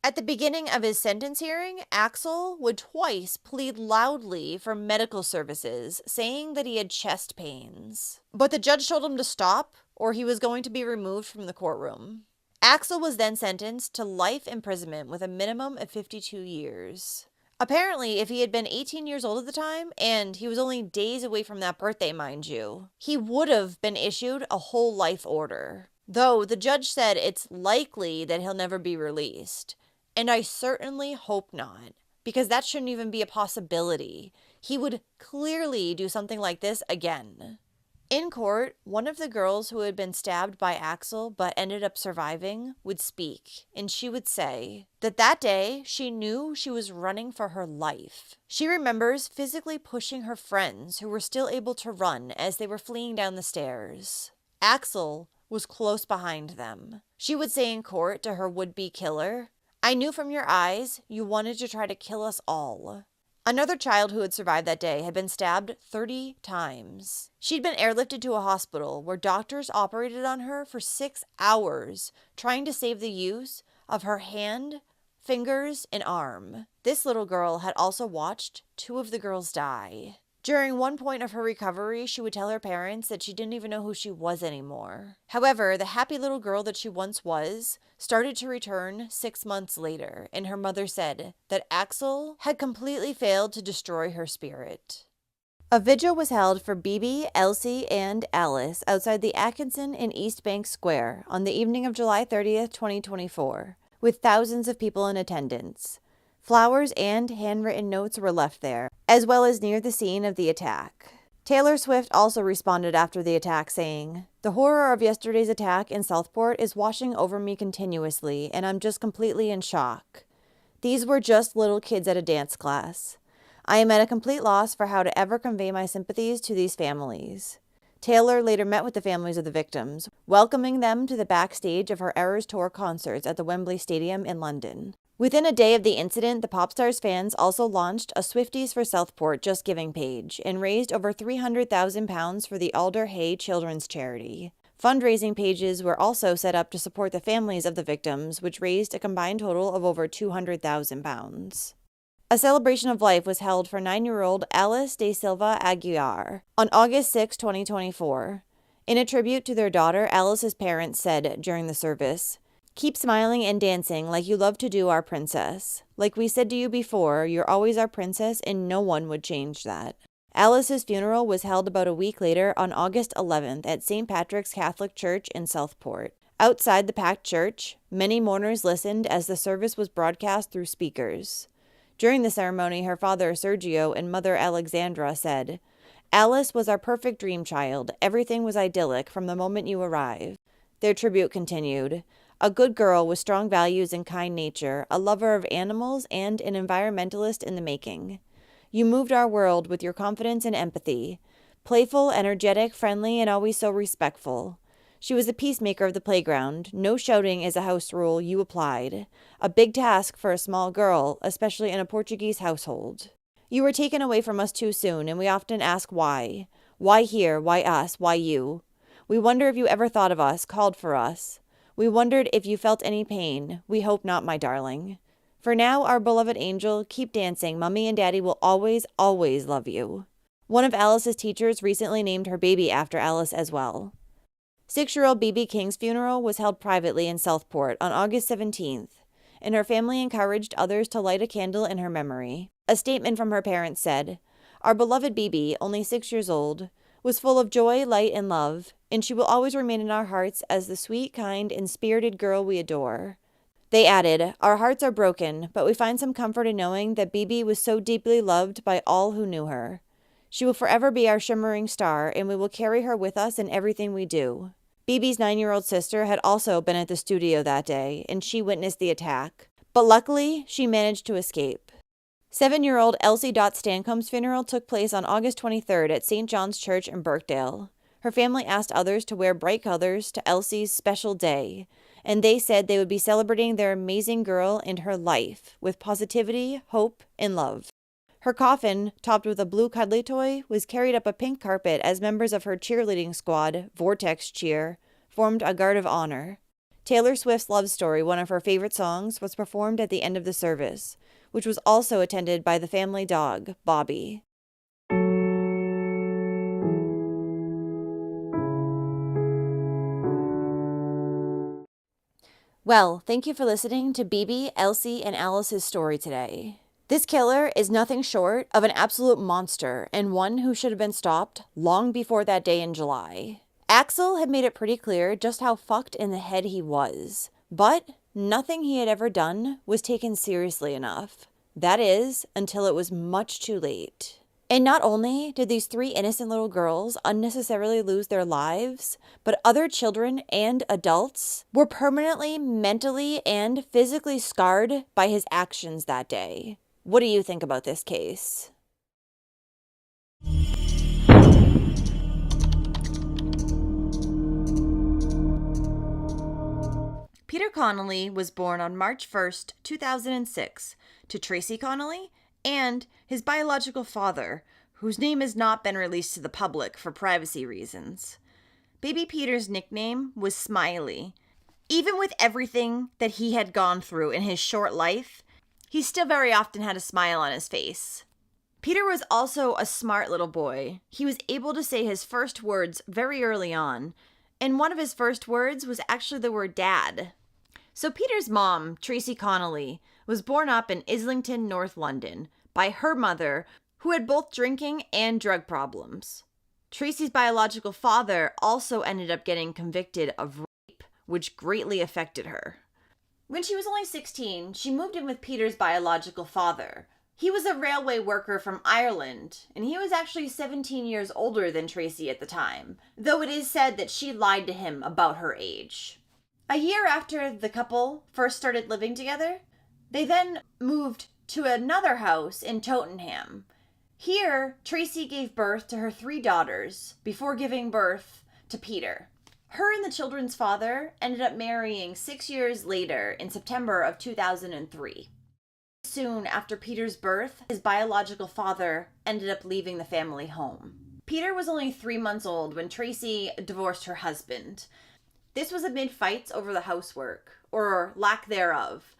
At the beginning of his sentence hearing, Axel would twice plead loudly for medical services, saying that he had chest pains. But the judge told him to stop, or he was going to be removed from the courtroom. Axel was then sentenced to life imprisonment with a minimum of 52 years. Apparently, if he had been 18 years old at the time, and he was only days away from that birthday, mind you, he would have been issued a whole life order. Though the judge said it's likely that he'll never be released. And I certainly hope not, because that shouldn't even be a possibility. He would clearly do something like this again. In court, one of the girls who had been stabbed by Axel but ended up surviving would speak, and she would say that day she knew she was running for her life. She remembers physically pushing her friends who were still able to run as they were fleeing down the stairs. Axel was close behind them. She would say in court to her would-be killer, "I knew from your eyes you wanted to try to kill us all." Another child who had survived that day had been stabbed 30 times. She'd been airlifted to a hospital where doctors operated on her for 6 hours, trying to save the use of her hand, fingers, and arm. This little girl had also watched 2 of the girls die. During one point of her recovery, she would tell her parents that she didn't even know who she was anymore. However, the happy little girl that she once was started to return 6 months later, and her mother said that Axel had completely failed to destroy her spirit. A vigil was held for Bibi, Elsie, and Alice outside the Atkinson in East Bank Square on the evening of July 30th, 2024, with thousands of people in attendance. Flowers and handwritten notes were left there, as well as near the scene of the attack. Taylor Swift also responded after the attack, saying, "The horror of yesterday's attack in Southport is washing over me continuously, and I'm just completely in shock. These were just little kids at a dance class. I am at a complete loss for how to ever convey my sympathies to these families." Taylor later met with the families of the victims, welcoming them to the backstage of her Eras Tour concerts at the Wembley Stadium in London. Within a day of the incident, the pop star's fans also launched a Swifties for Southport Just Giving page and raised over £300,000 for the Alder Hey Children's Charity. Fundraising pages were also set up to support the families of the victims, which raised a combined total of over £200,000. A celebration of life was held for 9-year-old Alice De Silva Aguiar on August 6, 2024. In a tribute to their daughter, Alice's parents said during the service, "Keep smiling and dancing like you love to do, our princess. Like we said to you before, you're always our princess and no one would change that." Alice's funeral was held about a week later on August 11th at St. Patrick's Catholic Church in Southport. Outside the packed church, many mourners listened as the service was broadcast through speakers. During the ceremony, her father Sergio and mother Alexandra said, "Alice was our perfect dream child. Everything was idyllic from the moment you arrived. Their tribute continued. A good girl with strong values and kind nature, a lover of animals, and an environmentalist in the making. You moved our world with your confidence and empathy. Playful, energetic, friendly, and always so respectful. She was a peacemaker of the playground. No shouting is a house rule you applied. A big task for a small girl, especially in a Portuguese household. You were taken away from us too soon, and we often ask why. Why here? Why us? Why you? We wonder if you ever thought of us, called for us. We wondered if you felt any pain. We hope not, my darling. For now, our beloved angel, keep dancing. Mummy and Daddy will always, always love you. One of Alice's teachers recently named her baby after Alice as well. 6-year-old B.B. King's funeral was held privately in Southport on August 17th, and her family encouraged others to light a candle in her memory. A statement from her parents said, "Our beloved B.B., only 6 years old, was full of joy, light, and love, and she will always remain in our hearts as the sweet, kind, and spirited girl we adore." They added, "Our hearts are broken, but we find some comfort in knowing that B.B. was so deeply loved by all who knew her. She will forever be our shimmering star, and we will carry her with us in everything we do." B.B.'s 9-year-old sister had also been at the studio that day, and she witnessed the attack. But luckily, she managed to escape. 7-year-old Elsie Dot Stancombe's funeral took place on August 23rd at St. John's Church in Birkdale. Her family asked others to wear bright colors to Elsie's special day, and they said they would be celebrating their amazing girl and her life with positivity, hope, and love. Her coffin, topped with a blue cuddly toy, was carried up a pink carpet as members of her cheerleading squad, Vortex Cheer, formed a guard of honor. Taylor Swift's Love Story, one of her favorite songs, was performed at the end of the service, which was also attended by the family dog, Bobby. Well, thank you for listening to BB, Elsie, and Alice's story today. This killer is nothing short of an absolute monster and one who should have been stopped long before that day in July. Axel had made it pretty clear just how fucked in the head he was, but nothing he had ever done was taken seriously enough. That is, until it was much too late. And not only did these 3 innocent little girls unnecessarily lose their lives, but other children and adults were permanently, mentally, and physically scarred by his actions that day. What do you think about this case? Peter Connolly was born on March 1st, 2006, to Tracy Connolly and his biological father, whose name has not been released to the public for privacy reasons. Baby Peter's nickname was Smiley. Even with everything that he had gone through in his short life, he still very often had a smile on his face. Peter was also a smart little boy. He was able to say his first words very early on, and one of his first words was actually the word dad. So Peter's mom, Tracy Connolly, was born up in Islington, North London, by her mother, who had both drinking and drug problems. Tracy's biological father also ended up getting convicted of rape, which greatly affected her. When she was only 16, she moved in with Peter's biological father. He was a railway worker from Ireland, and he was actually 17 years older than Tracy at the time, though it is said that she lied to him about her age. A year after the couple first started living together, they then moved to another house in Tottenham. Here, Tracy gave birth to her 3 daughters before giving birth to Peter. Her and the children's father ended up marrying 6 years later in September of 2003. Soon after Peter's birth, his biological father ended up leaving the family home. Peter was only 3 months old when Tracy divorced her husband. This was amid fights over the housework, or lack thereof.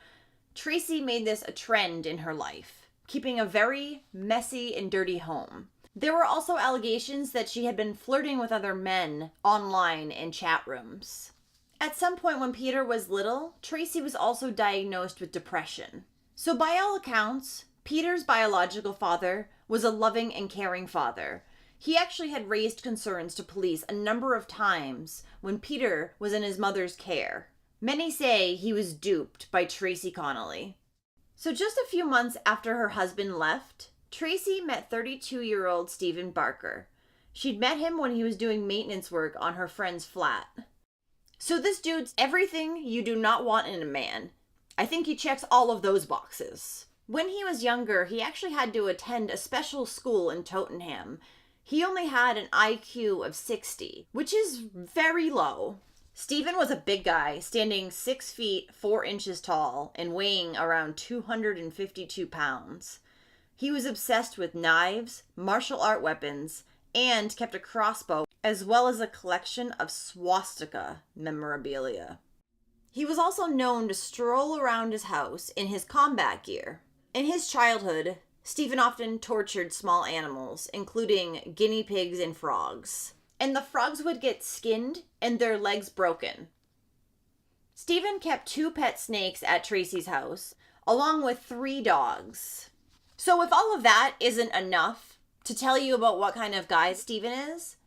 Tracy made this a trend in her life, keeping a very messy and dirty home. There were also allegations that she had been flirting with other men online in chat rooms. At some point when Peter was little, Tracy was also diagnosed with depression. So by all accounts, Peter's biological father was a loving and caring father. He actually had raised concerns to police a number of times when Peter was in his mother's care. Many say he was duped by Tracy Connolly. So just a few months after her husband left, Tracy met 32-year-old Stephen Barker. She'd met him when he was doing maintenance work on her friend's flat. So this dude's everything you do not want in a man. I think he checks all of those boxes. When he was younger, he actually had to attend a special school in Tottenham. He only had an IQ of 60, which is very low. Stephen was a big guy, standing 6 feet 4 inches tall and weighing around 252 pounds. He was obsessed with knives, martial art weapons, and kept a crossbow, as well as a collection of swastika memorabilia. He was also known to stroll around his house in his combat gear. In his childhood, Stephen often tortured small animals, including guinea pigs and frogs. And the frogs would get skinned and their legs broken. Stephen kept 2 pet snakes at Tracy's house, along with 3 dogs. So if all of that isn't enough to tell you about what kind of guy Stephen is,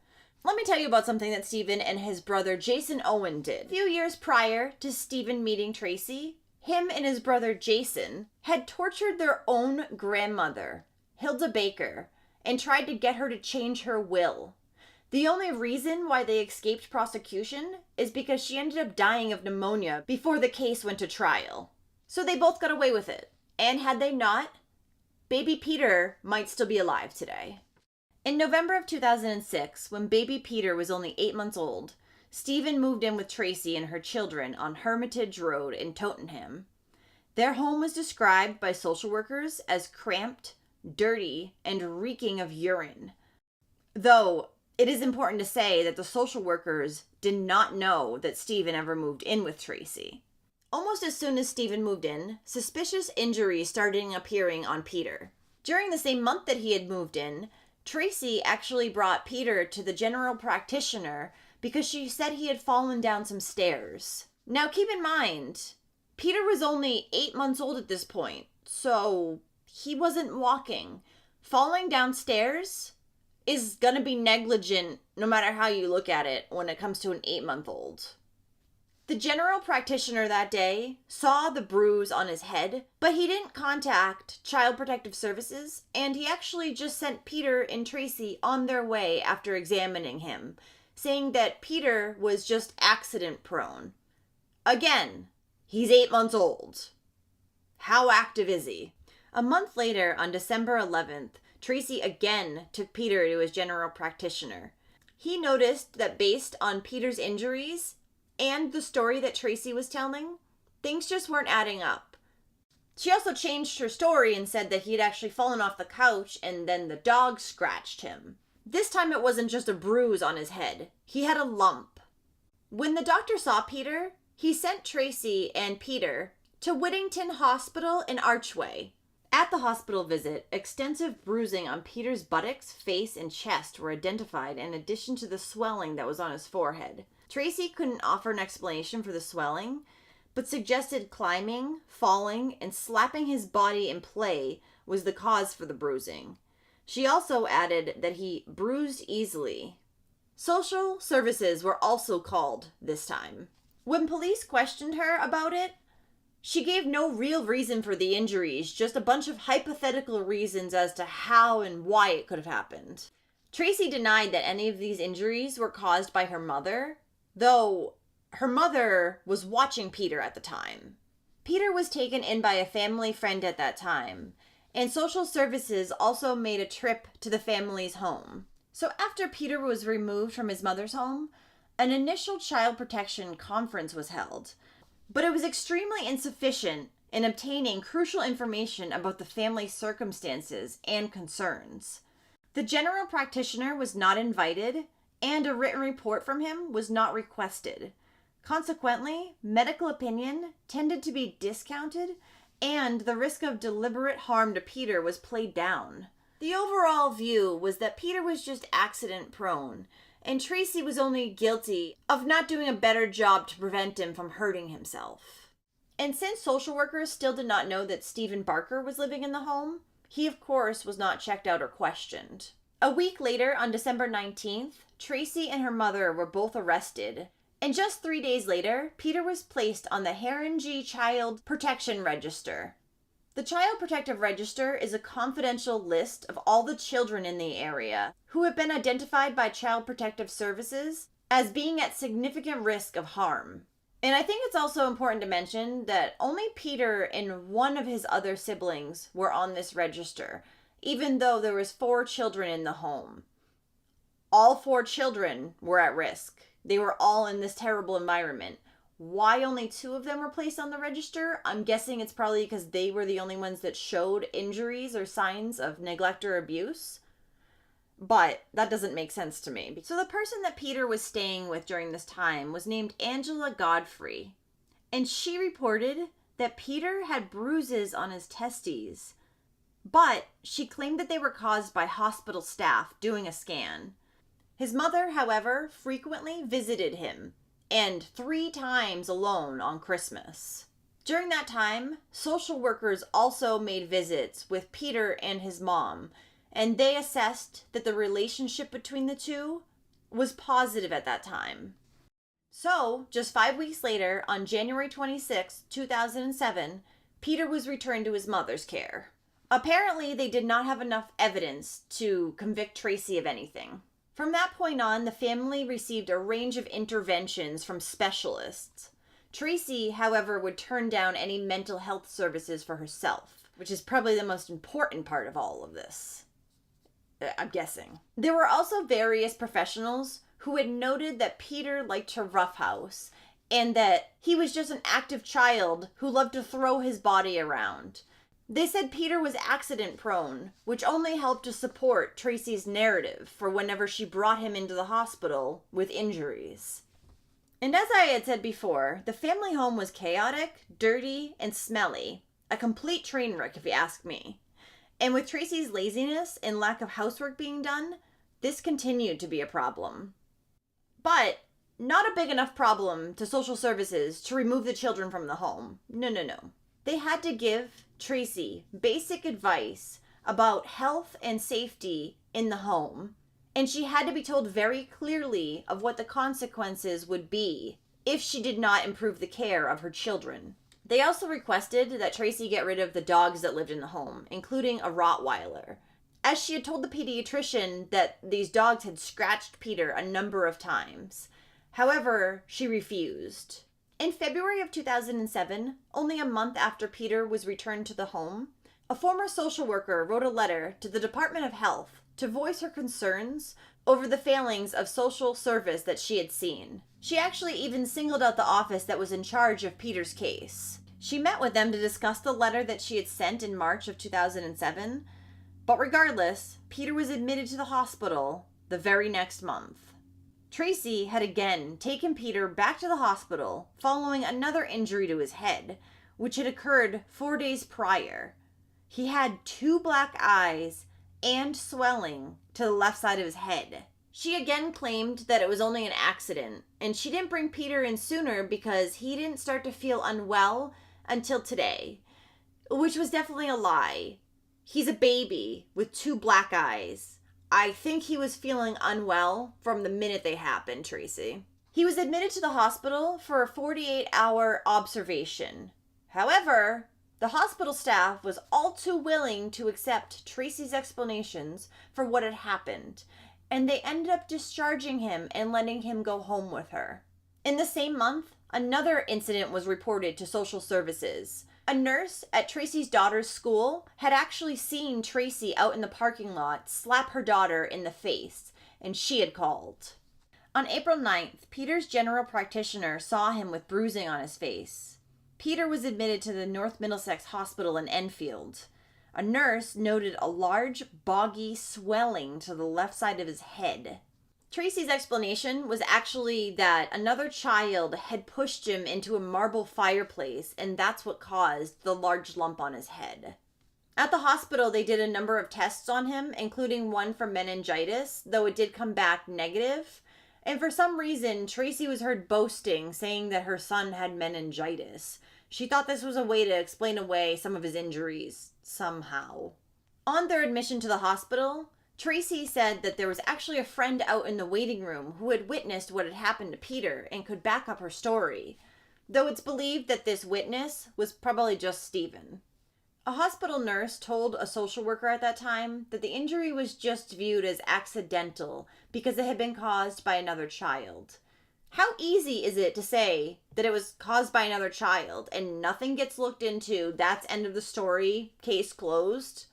let me tell you about something that Stephen and his brother Jason Owen did. A few years prior to Stephen meeting Tracy, him and his brother Jason had tortured their own grandmother, Hilda Baker, and tried to get her to change her will. The only reason why they escaped prosecution is because she ended up dying of pneumonia before the case went to trial. So they both got away with it. And had they not, baby Peter might still be alive today. In November of 2006, when baby Peter was only 8 months old, Stephen moved in with Tracy and her children on Hermitage Road in Tottenham. Their home was described by social workers as cramped, dirty, and reeking of urine. Though, it is important to say that the social workers did not know that Stephen ever moved in with Tracy. Almost as soon as Stephen moved in, suspicious injuries started appearing on Peter. During the same month that he had moved in, Tracy actually brought Peter to the general practitioner because she said he had fallen down some stairs. Now keep in mind, Peter was only 8 months old at this point, so he wasn't walking. Falling downstairs is gonna be negligent no matter how you look at it when it comes to an 8-month-old. The general practitioner that day saw the bruise on his head, but he didn't contact Child Protective Services, and he actually just sent Peter and Tracy on their way after examining him, saying that Peter was just accident prone. Again, he's 8 months old. How active is he? A month later, on December 11th, Tracy again took Peter to his general practitioner. He noticed that based on Peter's injuries and the story that Tracy was telling, things just weren't adding up. She also changed her story and said that he had actually fallen off the couch and then the dog scratched him. This time it wasn't just a bruise on his head. He had a lump. When the doctor saw Peter, he sent Tracy and Peter to Whittington Hospital in Archway. At the hospital visit, extensive bruising on Peter's buttocks, face, and chest were identified in addition to the swelling that was on his forehead. Tracy couldn't offer an explanation for the swelling, but suggested climbing, falling, and slapping his body in play was the cause for the bruising. She also added that he bruised easily. Social services were also called this time. When police questioned her about it, she gave no real reason for the injuries, just a bunch of hypothetical reasons as to how and why it could have happened. Tracy denied that any of these injuries were caused by her mother, though her mother was watching Peter at the time. Peter was taken in by a family friend at that time, and social services also made a trip to the family's home. So after Peter was removed from his mother's home, an initial child protection conference was held, but it was extremely insufficient in obtaining crucial information about the family's circumstances and concerns. The general practitioner was not invited, and a written report from him was not requested. Consequently, medical opinion tended to be discounted, and the risk of deliberate harm to Peter was played down. The overall view was that Peter was just accident prone, and Tracy was only guilty of not doing a better job to prevent him from hurting himself. And since social workers still did not know that Stephen Barker was living in the home, he of course was not checked out or questioned. A week later, on December 19th, Tracy and her mother were both arrested, and just 3 days later, Peter was placed on the Haringey Child Protection Register. The Child Protective Register is a confidential list of all the children in the area who have been identified by Child Protective Services as being at significant risk of harm. And I think it's also important to mention that only Peter and one of his other siblings were on this register, even though there was 4 children in the home. All 4 children were at risk. They were all in this terrible environment. Why only 2 of them were placed on the register? I'm guessing it's probably because they were the only ones that showed injuries or signs of neglect or abuse. But that doesn't make sense to me. So the person that Peter was staying with during this time was named Angela Godfrey. And she reported that Peter had bruises on his testes. But she claimed that they were caused by hospital staff doing a scan. His mother, however, frequently visited him, and 3 times alone on Christmas. During that time, social workers also made visits with Peter and his mom, and they assessed that the relationship between the two was positive at that time. So, just 5 weeks later, on January 26, 2007, Peter was returned to his mother's care. Apparently, they did not have enough evidence to convict Tracy of anything. From that point on, the family received a range of interventions from specialists. Tracy, however, would turn down any mental health services for herself, which is probably the most important part of all of this. I'm guessing. There were also various professionals who had noted that Peter liked to roughhouse and that he was just an active child who loved to throw his body around. They said Peter was accident prone, which only helped to support Tracy's narrative for whenever she brought him into the hospital with injuries. And as I had said before, the family home was chaotic, dirty, and smelly. A complete train wreck if you ask me. And with Tracy's laziness and lack of housework being done, this continued to be a problem. But not a big enough problem to social services to remove the children from the home. No. They had to give Tracy basic advice about health and safety in the home, and she had to be told very clearly of what the consequences would be if she did not improve the care of her children. They also requested that Tracy get rid of the dogs that lived in the home, including a Rottweiler, as she had told the pediatrician that these dogs had scratched Peter a number of times. However, she refused. In February of 2007, only a month after Peter was returned to the home, a former social worker wrote a letter to the Department of Health to voice her concerns over the failings of social service that she had seen. She actually even singled out the office that was in charge of Peter's case. She met with them to discuss the letter that she had sent in March of 2007, but regardless, Peter was admitted to the hospital the very next month. Tracy had again taken Peter back to the hospital following another injury to his head, which had occurred 4 days prior. He had 2 black eyes and swelling to the left side of his head. She again claimed that it was only an accident, and she didn't bring Peter in sooner because he didn't start to feel unwell until today, which was definitely a lie. He's a baby with 2 black eyes. I think he was feeling unwell from the minute they happened, Tracy. He was admitted to the hospital for a 48-hour observation. However, the hospital staff was all too willing to accept Tracy's explanations for what had happened, and they ended up discharging him and letting him go home with her. In the same month, another incident was reported to social services. A nurse at Tracy's daughter's school had actually seen Tracy out in the parking lot slap her daughter in the face, and she had called. On April 9th, Peter's general practitioner saw him with bruising on his face. Peter was admitted to the North Middlesex Hospital in Enfield. A nurse noted a large, boggy swelling to the left side of his head. Tracy's explanation was actually that another child had pushed him into a marble fireplace, and that's what caused the large lump on his head. At the hospital, they did a number of tests on him, including one for meningitis, though it did come back negative. And for some reason, Tracy was heard boasting, saying that her son had meningitis. She thought this was a way to explain away some of his injuries, somehow. On their admission to the hospital, Tracy said that there was actually a friend out in the waiting room who had witnessed what had happened to Peter and could back up her story, though it's believed that this witness was probably just Stephen. A hospital nurse told a social worker at that time that the injury was just viewed as accidental because it had been caused by another child. How easy is it to say that it was caused by another child and nothing gets looked into, that's end of the story, case closed?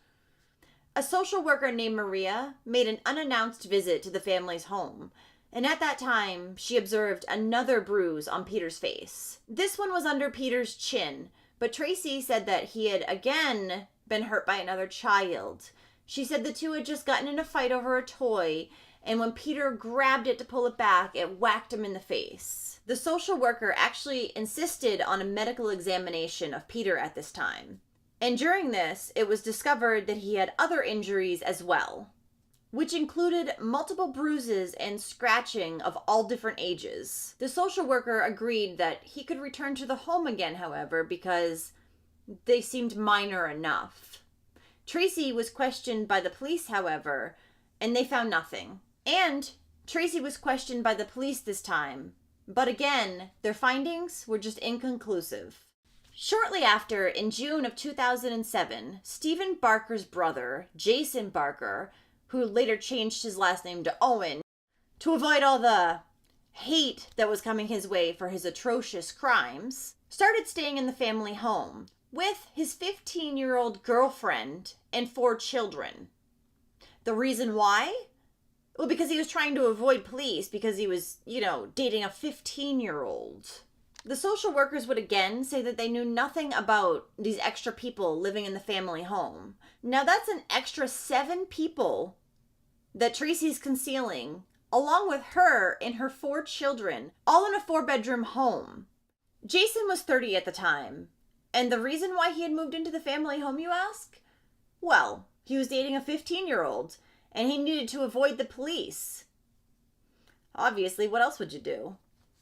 A social worker named Maria made an unannounced visit to the family's home, and at that time, she observed another bruise on Peter's face. This one was under Peter's chin, but Tracy said that he had again been hurt by another child. She said the two had just gotten in a fight over a toy, and when Peter grabbed it to pull it back, it whacked him in the face. The social worker actually insisted on a medical examination of Peter at this time. And during this, it was discovered that he had other injuries as well, which included multiple bruises and scratching of all different ages. The social worker agreed that he could return to the home again, however, because they seemed minor enough. Tracy was questioned by the police, however, and they found nothing. And Tracy was questioned by the police this time, but again, their findings were just inconclusive. Shortly after, in June of 2007, Stephen Barker's brother, Jason Barker, who later changed his last name to Owen, to avoid all the hate that was coming his way for his atrocious crimes, started staying in the family home with his 15-year-old girlfriend and 4 children. The reason why? Well, because he was trying to avoid police because he was, dating a 15-year-old. The social workers would again say that they knew nothing about these extra people living in the family home. Now that's an extra 7 people that Tracy's concealing, along with her and her 4 children, all in a 4-bedroom home. Jason was 30 at the time, and the reason why he had moved into the family home, you ask? Well, he was dating a 15-year-old, and he needed to avoid the police. Obviously, what else would you do?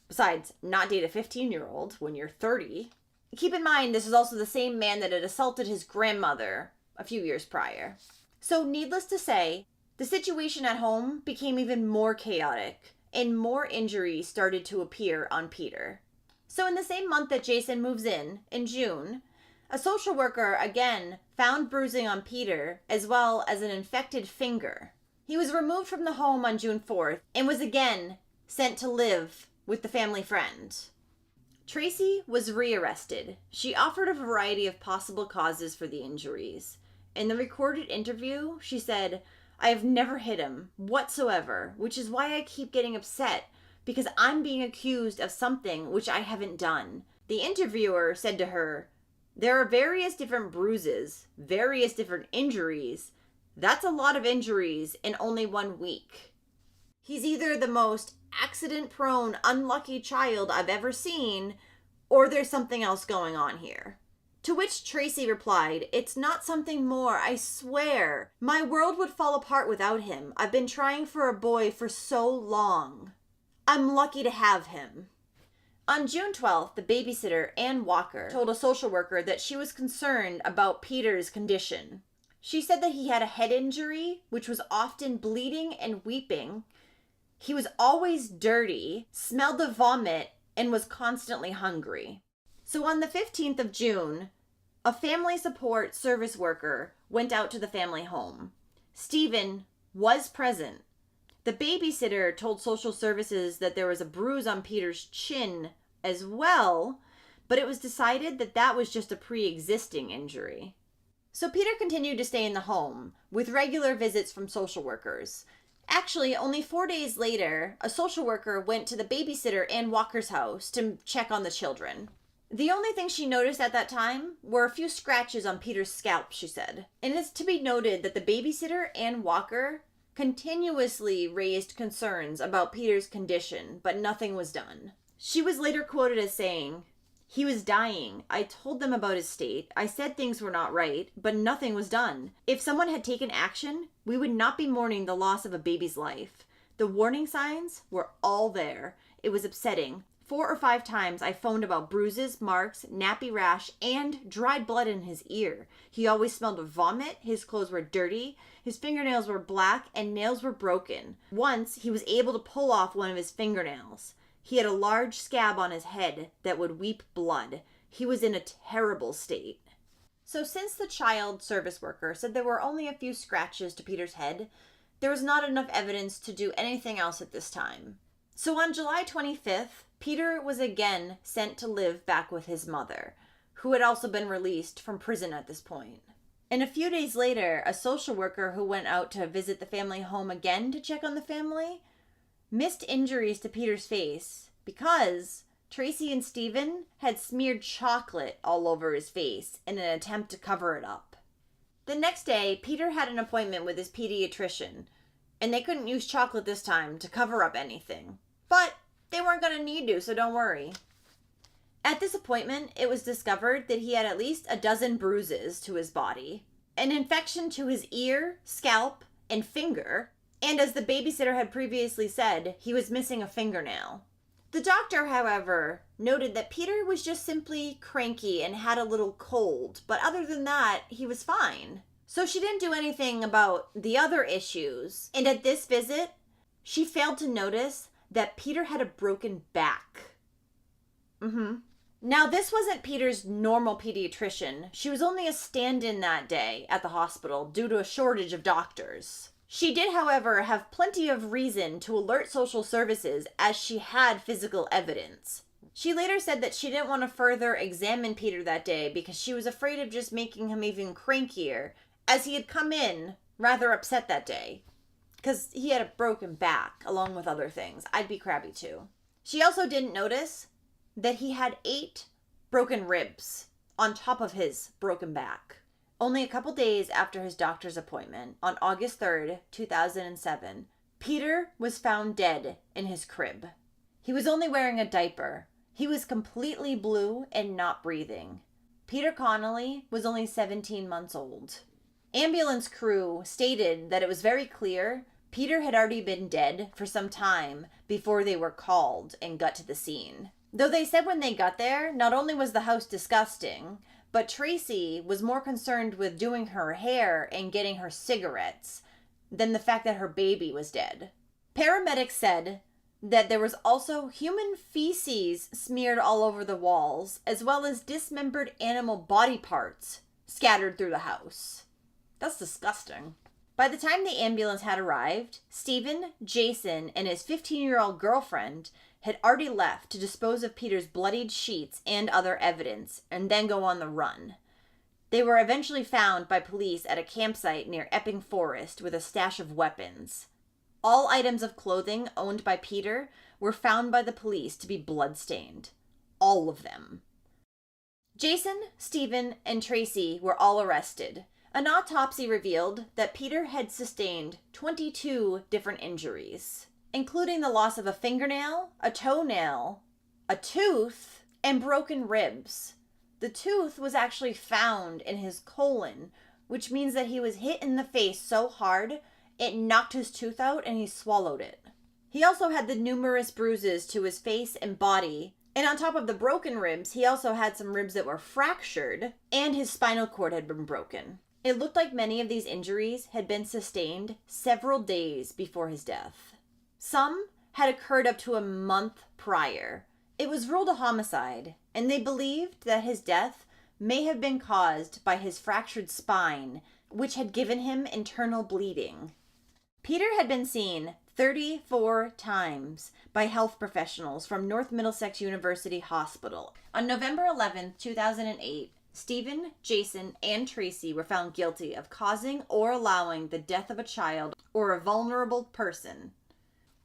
Besides, not date a 15-year-old when you're 30. Keep in mind, this is also the same man that had assaulted his grandmother a few years prior. So, needless to say, the situation at home became even more chaotic, and more injuries started to appear on Peter. So in the same month that Jason moves in June, a social worker again found bruising on Peter as well as an infected finger. He was removed from the home on June 4th and was again sent to live with the family friend. Tracy was rearrested. She offered a variety of possible causes for the injuries. In the recorded interview, she said, "I have never hit him whatsoever, which is why I keep getting upset, because I'm being accused of something which I haven't done." The interviewer said to her, "There are various different bruises, various different injuries. That's a lot of injuries in only 1 week. He's either the most accident-prone, unlucky child I've ever seen, or there's something else going on here." To which Tracy replied, "It's not something more, I swear. My world would fall apart without him. I've been trying for a boy for so long. I'm lucky to have him." On June 12th, the babysitter, Ann Walker, told a social worker that she was concerned about Peter's condition. She said that he had a head injury, which was often bleeding and weeping. He was always dirty, smelled of vomit, and was constantly hungry. So on the 15th of June, a family support service worker went out to the family home. Stephen was present. The babysitter told social services that there was a bruise on Peter's chin as well, but it was decided that that was just a pre-existing injury. So Peter continued to stay in the home with regular visits from social workers. Actually, only 4 days later, a social worker went to the babysitter Ann Walker's house to check on the children. The only thing she noticed at that time were a few scratches on Peter's scalp, she said. And it's to be noted that the babysitter, Ann Walker, continuously raised concerns about Peter's condition, but nothing was done. She was later quoted as saying, "He was dying. I told them about his state. I said things were not right, but nothing was done. If someone had taken action, we would not be mourning the loss of a baby's life. The warning signs were all there. It was upsetting. 4 or 5 times I phoned about bruises, marks, nappy rash, and dried blood in his ear. He always smelled of vomit, his clothes were dirty, his fingernails were black, and nails were broken. Once, he was able to pull off one of his fingernails. He had a large scab on his head that would weep blood. He was in a terrible state." So since the child service worker said there were only a few scratches to Peter's head, there was not enough evidence to do anything else at this time. So on July 25th, Peter was again sent to live back with his mother, who had also been released from prison at this point. And a few days later, a social worker who went out to visit the family home again to check on the family missed injuries to Peter's face because Tracy and Stephen had smeared chocolate all over his face in an attempt to cover it up. The next day, Peter had an appointment with his pediatrician, and they couldn't use chocolate this time to cover up anything. But they weren't going to need to, so don't worry. At this appointment, it was discovered that he had at least a dozen bruises to his body, an infection to his ear, scalp, and finger, and as the babysitter had previously said, he was missing a fingernail. The doctor, however, noted that Peter was just simply cranky and had a little cold, but other than that, he was fine. So she didn't do anything about the other issues, and at this visit, she failed to notice that Peter had a broken back. Now, this wasn't Peter's normal pediatrician. She was only a stand-in that day at the hospital due to a shortage of doctors. She did, however, have plenty of reason to alert social services as she had physical evidence. She later said that she didn't want to further examine Peter that day because she was afraid of just making him even crankier, as he had come in rather upset that day. Because he had a broken back, along with other things. I'd be crabby too. She also didn't notice that he had 8 broken ribs on top of his broken back. Only a couple days after his doctor's appointment, on August 3rd, 2007, Peter was found dead in his crib. He was only wearing a diaper. He was completely blue and not breathing. Peter Connolly was only 17 months old. Ambulance crew stated that it was very clear Peter had already been dead for some time before they were called and got to the scene. Though they said when they got there, not only was the house disgusting, but Tracy was more concerned with doing her hair and getting her cigarettes than the fact that her baby was dead. Paramedics said that there was also human feces smeared all over the walls, as well as dismembered animal body parts scattered through the house. That's disgusting. By the time the ambulance had arrived, Stephen, Jason, and his 15-year-old girlfriend had already left to dispose of Peter's bloodied sheets and other evidence, and then go on the run. They were eventually found by police at a campsite near Epping Forest with a stash of weapons. All items of clothing owned by Peter were found by the police to be blood-stained. All of them. Jason, Stephen, and Tracy were all arrested. An autopsy revealed that Peter had sustained 22 different injuries, including the loss of a fingernail, a toenail, a tooth, and broken ribs. The tooth was actually found in his colon, which means that he was hit in the face so hard it knocked his tooth out and he swallowed it. He also had the numerous bruises to his face and body, and on top of the broken ribs, he also had some ribs that were fractured, and his spinal cord had been broken. It looked like many of these injuries had been sustained several days before his death. Some had occurred up to a month prior. It was ruled a homicide, and they believed that his death may have been caused by his fractured spine, which had given him internal bleeding. Peter had been seen 34 times by health professionals from North Middlesex University Hospital. On November 11, 2008, Stephen, Jason, and Tracy were found guilty of causing or allowing the death of a child or a vulnerable person.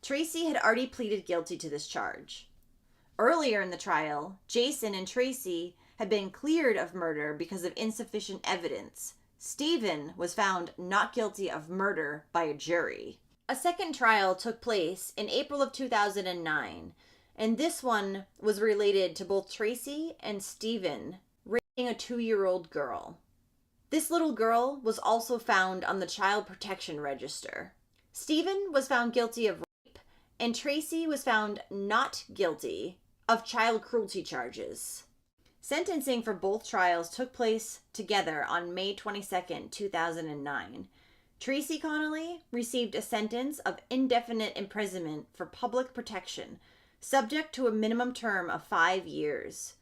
Tracy had already pleaded guilty to this charge. Earlier in the trial, Jason and Tracy had been cleared of murder because of insufficient evidence. Stephen was found not guilty of murder by a jury. A second trial took place in April of 2009, and this one was related to both Tracy and Stephen raping a 2-year-old girl. This little girl was also found on the Child Protection Register. Stephen was found guilty of rape, and Tracy was found not guilty of child cruelty charges. Sentencing for both trials took place together on May 22, 2009. Tracy Connolly received a sentence of indefinite imprisonment for public protection, subject to a minimum term of 5 years.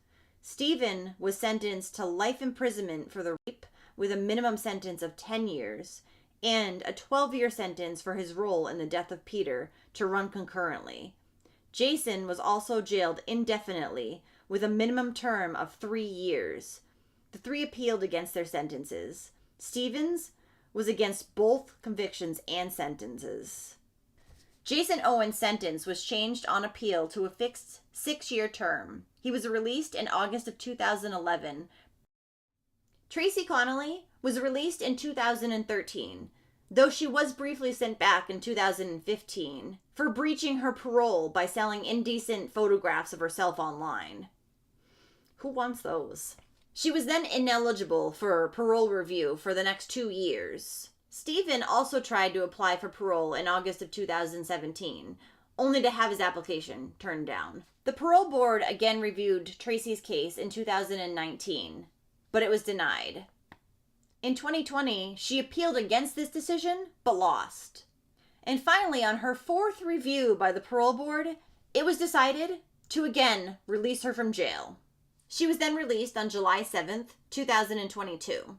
Stephen was sentenced to life imprisonment for the rape with a minimum sentence of 10 years and a 12-year sentence for his role in the death of Peter to run concurrently. Jason was also jailed indefinitely with a minimum term of 3 years. The three appealed against their sentences. Stevens was against both convictions and sentences. Jason Owen's sentence was changed on appeal to a fixed 6-year term. He was released in August of 2011. Tracy Connolly was released in 2013, though she was briefly sent back in 2015 for breaching her parole by selling indecent photographs of herself online. Who wants those? She was then ineligible for parole review for the next 2 years. Stephen also tried to apply for parole in August of 2017, only to have his application turned down. The parole board again reviewed Tracy's case in 2019, but it was denied. In 2020, she appealed against this decision, but lost. And finally, on her 4th review by the parole board, it was decided to again release her from jail. She was then released on July 7th, 2022.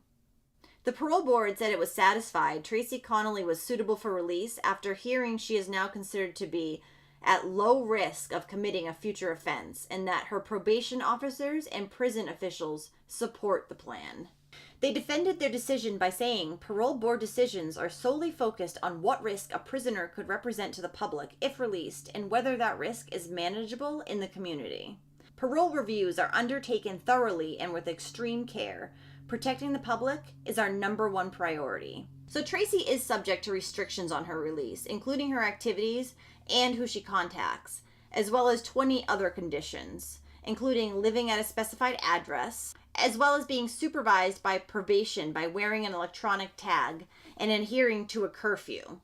The parole board said it was satisfied Tracy Connolly was suitable for release after hearing she is now considered to be at low risk of committing a future offense and that her probation officers and prison officials support the plan. They defended their decision by saying parole board decisions are solely focused on what risk a prisoner could represent to the public if released and whether that risk is manageable in the community. Parole reviews are undertaken thoroughly and with extreme care. Protecting the public is our #1 priority. So Tracy is subject to restrictions on her release, including her activities and who she contacts, as well as 20 other conditions, including living at a specified address, as well as being supervised by probation by wearing an electronic tag and adhering to a curfew.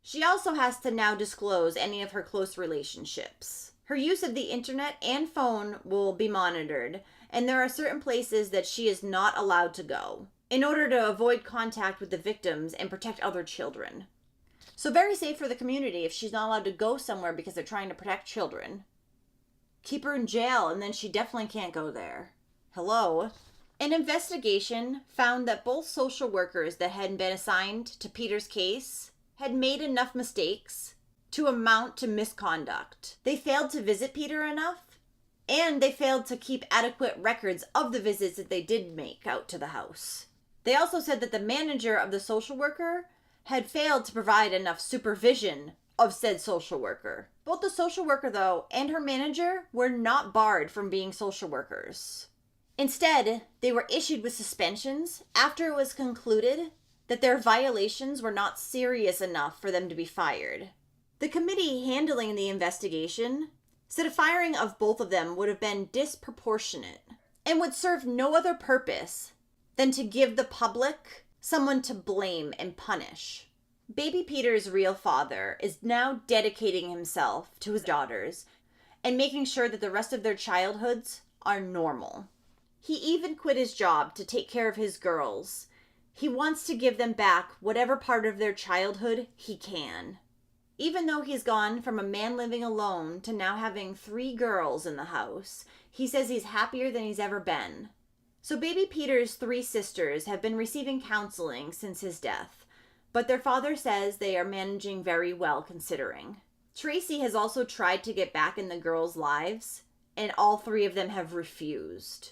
She also has to now disclose any of her close relationships. Her use of the internet and phone will be monitored, and there are certain places that she is not allowed to go in order to avoid contact with the victims and protect other children. So very safe for the community if she's not allowed to go somewhere because they're trying to protect children. Keep her in jail and then she definitely can't go there. Hello? An investigation found that both social workers that had been assigned to Peter's case had made enough mistakes to amount to misconduct. They failed to visit Peter enough, and they failed to keep adequate records of the visits that they did make out to the house. They also said that the manager of the social worker had failed to provide enough supervision of said social worker. Both the social worker, though, and her manager were not barred from being social workers. Instead, they were issued with suspensions after it was concluded that their violations were not serious enough for them to be fired. The committee handling the investigation said a firing of both of them would have been disproportionate and would serve no other purpose than to give the public someone to blame and punish. Baby Peter's real father is now dedicating himself to his daughters and making sure that the rest of their childhoods are normal. He even quit his job to take care of his girls. He wants to give them back whatever part of their childhood he can. Even though he's gone from a man living alone to now having 3 girls in the house, he says he's happier than he's ever been. So baby Peter's 3 sisters have been receiving counseling since his death, but their father says they are managing very well considering. Tracy has also tried to get back in the girls' lives, and all 3 of them have refused.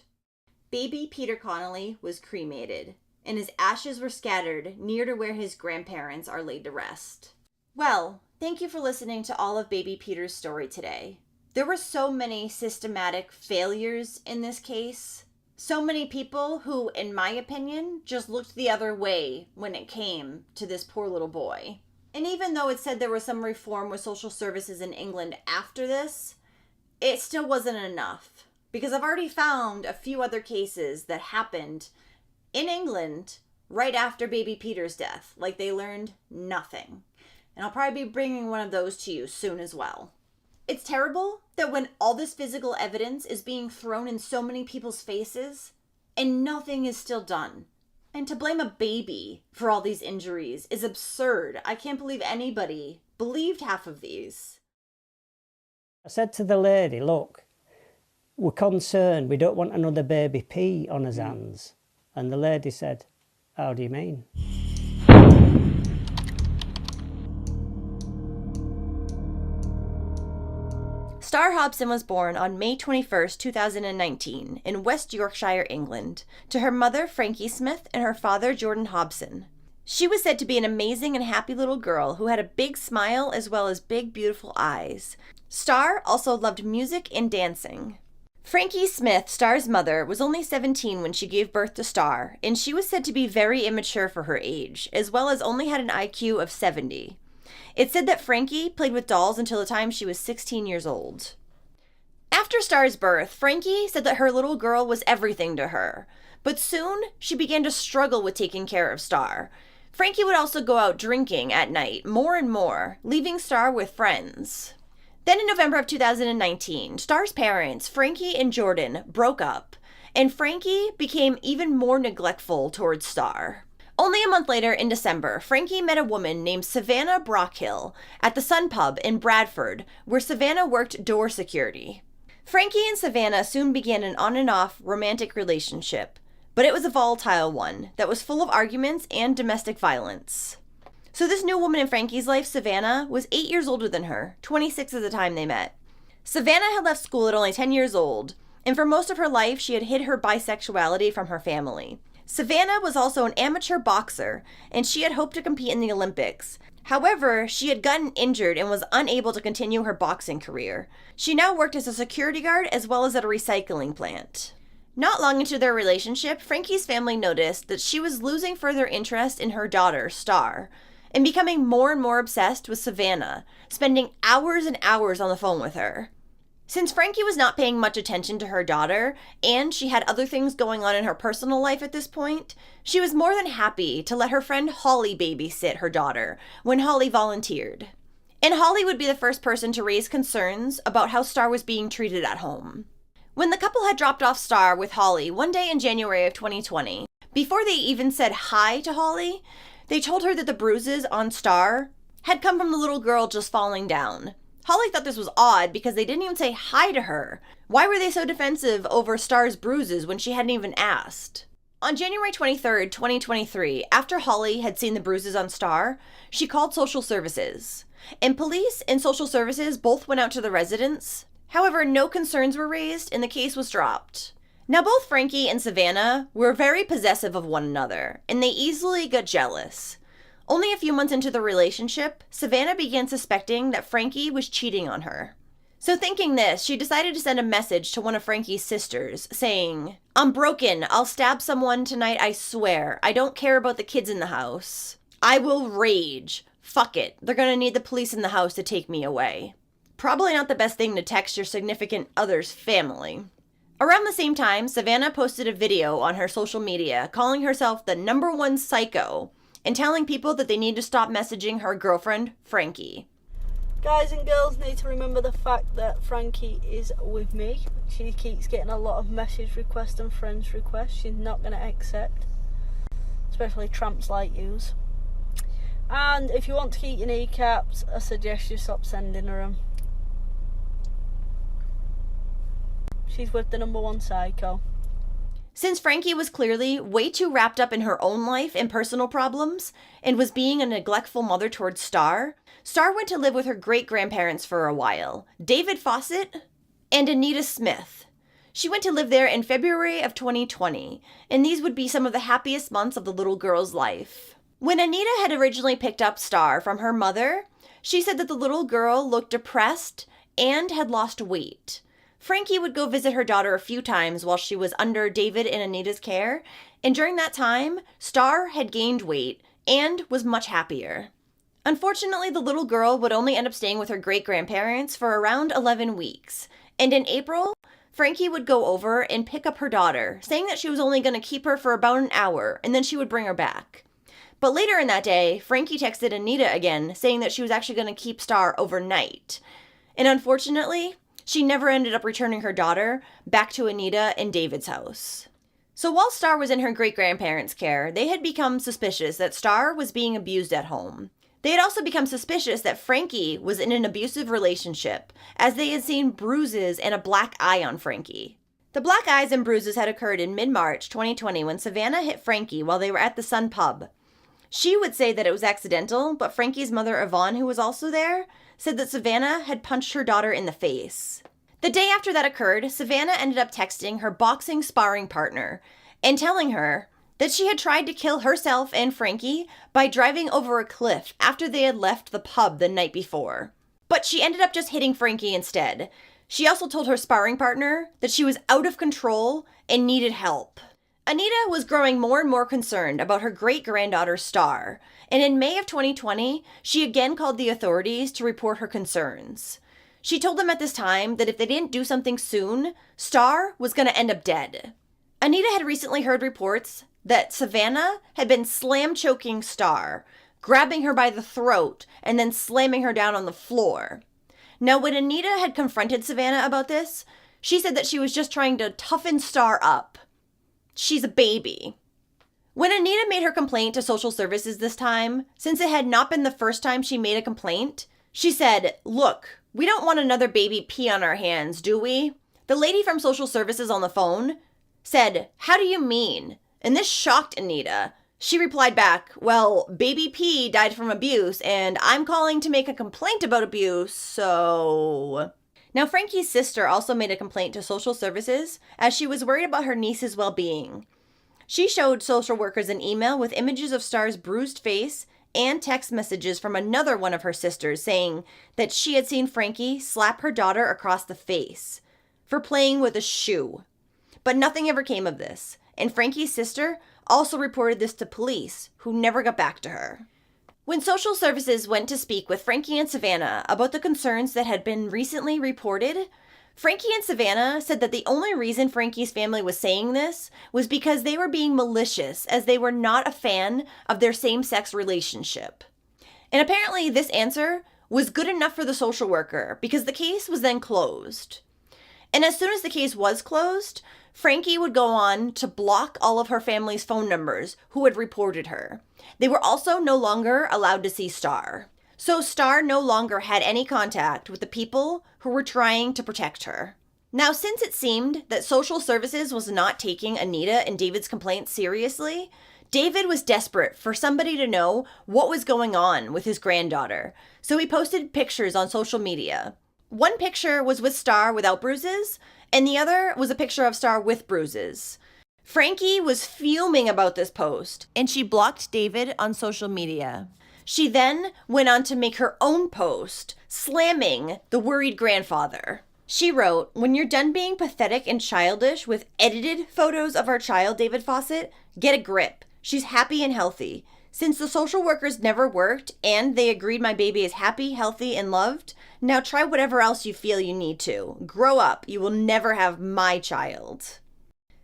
Baby Peter Connolly was cremated, and his ashes were scattered near to where his grandparents are laid to rest. Well, thank you for listening to all of baby Peter's story today. There were so many systematic failures in this case. So many people who, in my opinion, just looked the other way when it came to this poor little boy. And even though it said there was some reform with social services in England after this, it still wasn't enough. Because I've already found a few other cases that happened in England right after baby Peter's death. Like they learned nothing. And I'll probably be bringing one of those to you soon as well. It's terrible that when all this physical evidence is being thrown in so many people's faces and nothing is still done. And to blame a baby for all these injuries is absurd. I can't believe anybody believed half of these. I said to the lady, look, we're concerned, we don't want another baby pee on his hands. And the lady said, how do you mean? Star Hobson was born on May 21st, 2019, in West Yorkshire, England, to her mother, Frankie Smith, and her father, Jordan Hobson. She was said to be an amazing and happy little girl who had a big smile as well as big, beautiful eyes. Star also loved music and dancing. Frankie Smith, Star's mother, was only 17 when she gave birth to Star, and she was said to be very immature for her age, as well as only had an IQ of 70. It's said that Frankie played with dolls until the time she was 16 years old. After Star's birth, Frankie said that her little girl was everything to her, but soon she began to struggle with taking care of Star. Frankie would also go out drinking at night more and more, leaving Star with friends. Then in November of 2019, Star's parents, Frankie and Jordan, broke up, and Frankie became even more neglectful towards Star. Only a month later, in December, Frankie met a woman named Savannah Brockhill at the Sun Pub in Bradford, where Savannah worked door security. Frankie and Savannah soon began an on-and-off romantic relationship, but it was a volatile one that was full of arguments and domestic violence. So this new woman in Frankie's life, Savannah, was 8 years older than her, 26 at the time they met. Savannah had left school at only 10 years old, and for most of her life she had hid her bisexuality from her family. Savannah was also an amateur boxer, and she had hoped to compete in the Olympics. However, she had gotten injured and was unable to continue her boxing career. She now worked as a security guard as well as at a recycling plant. Not long into their relationship, Frankie's family noticed that she was losing further interest in her daughter, Star, and becoming more and more obsessed with Savannah, spending hours and hours on the phone with her. Since Frankie was not paying much attention to her daughter, and she had other things going on in her personal life at this point, she was more than happy to let her friend Holly babysit her daughter when Holly volunteered. And Holly would be the first person to raise concerns about how Star was being treated at home. When the couple had dropped off Star with Holly one day in January of 2020, before they even said hi to Holly, they told her that the bruises on Star had come from the little girl just falling down. Holly thought this was odd because they didn't even say hi to her. Why were they so defensive over Star's bruises when she hadn't even asked? On January 23rd, 2023, after Holly had seen the bruises on Star, she called social services. And police and social services both went out to the residence. However, no concerns were raised and the case was dropped. Now, both Frankie and Savannah were very possessive of one another, and they easily got jealous. Only a few months into the relationship, Savannah began suspecting that Frankie was cheating on her. So thinking this, she decided to send a message to one of Frankie's sisters, saying, "I'm broken. I'll stab someone tonight, I swear. I don't care about the kids in the house. I will rage. Fuck it. They're gonna need the police in the house to take me away." Probably not the best thing to text your significant other's family. Around the same time, Savannah posted a video on her social media calling herself the #1 psycho and telling people that they need to stop messaging her girlfriend, Frankie. Guys and girls need to remember the fact that Frankie is with me. She keeps getting a lot of message requests and friends requests she's not going to accept. Especially tramps like yous. And if you want to keep your kneecaps, I suggest you stop sending her them. She's with the #1 psycho. Since Frankie was clearly way too wrapped up in her own life and personal problems, and was being a neglectful mother towards Star, Star went to live with her great-grandparents for a while, David Fawcett and Anita Smith. She went to live there in February of 2020, and these would be some of the happiest months of the little girl's life. When Anita had originally picked up Star from her mother, she said that the little girl looked depressed and had lost weight. Frankie would go visit her daughter a few times while she was under David and Anita's care, and during that time, Star had gained weight and was much happier. Unfortunately, the little girl would only end up staying with her great-grandparents for around 11 weeks, and in April, Frankie would go over and pick up her daughter, saying that she was only going to keep her for about an hour, and then she would bring her back. But later in that day, Frankie texted Anita again, saying that she was actually going to keep Star overnight. And unfortunately, she never ended up returning her daughter back to Anita and David's house. So while Star was in her great-grandparents' care, they had become suspicious that Star was being abused at home. They had also become suspicious that Frankie was in an abusive relationship, as they had seen bruises and a black eye on Frankie. The black eyes and bruises had occurred in mid-March 2020 when Savannah hit Frankie while they were at the Sun Pub. She would say that it was accidental, but Frankie's mother, Yvonne, who was also there, said that Savannah had punched her daughter in the face. The day after that occurred, Savannah ended up texting her boxing sparring partner and telling her that she had tried to kill herself and Frankie by driving over a cliff after they had left the pub the night before. But she ended up just hitting Frankie instead. She also told her sparring partner that she was out of control and needed help. Anita was growing more and more concerned about her great-granddaughter, Star, and in May of 2020, she again called the authorities to report her concerns. She told them at this time that if they didn't do something soon, Star was going to end up dead. Anita had recently heard reports that Savannah had been slam-choking Star, grabbing her by the throat and then slamming her down on the floor. Now, when Anita had confronted Savannah about this, she said that she was just trying to toughen Star up. She's a baby. When Anita made her complaint to social services this time, since it had not been the first time she made a complaint, she said, "Look, we don't want another baby pee on our hands, do we?" The lady from social services on the phone said, "How do you mean?" And this shocked Anita. She replied back, "Well, baby P died from abuse, and I'm calling to make a complaint about abuse, so..." Now, Frankie's sister also made a complaint to social services as she was worried about her niece's well-being. She showed social workers an email with images of Star's bruised face and text messages from another one of her sisters saying that she had seen Frankie slap her daughter across the face for playing with a shoe. But nothing ever came of this, and Frankie's sister also reported this to police, who never got back to her. When social services went to speak with Frankie and Savannah about the concerns that had been recently reported, Frankie and Savannah said that the only reason Frankie's family was saying this was because they were being malicious, as they were not a fan of their same-sex relationship. And apparently this answer was good enough for the social worker, because the case was then closed. And as soon as the case was closed, Frankie would go on to block all of her family's phone numbers who had reported her. They were also no longer allowed to see Star. So Star no longer had any contact with the people who were trying to protect her. Now, since it seemed that social services was not taking Anita and David's complaints seriously, David was desperate for somebody to know what was going on with his granddaughter. So he posted pictures on social media. One picture was with Star without bruises, and the other was a picture of Star with bruises. Frankie was fuming about this post, and she blocked David on social media. She then went on to make her own post, slamming the worried grandfather. She wrote, "When you're done being pathetic and childish with edited photos of our child, David Fawcett, get a grip. She's happy and healthy. Since the social workers never worked and they agreed my baby is happy, healthy, and loved, now try whatever else you feel you need to. Grow up. You will never have my child."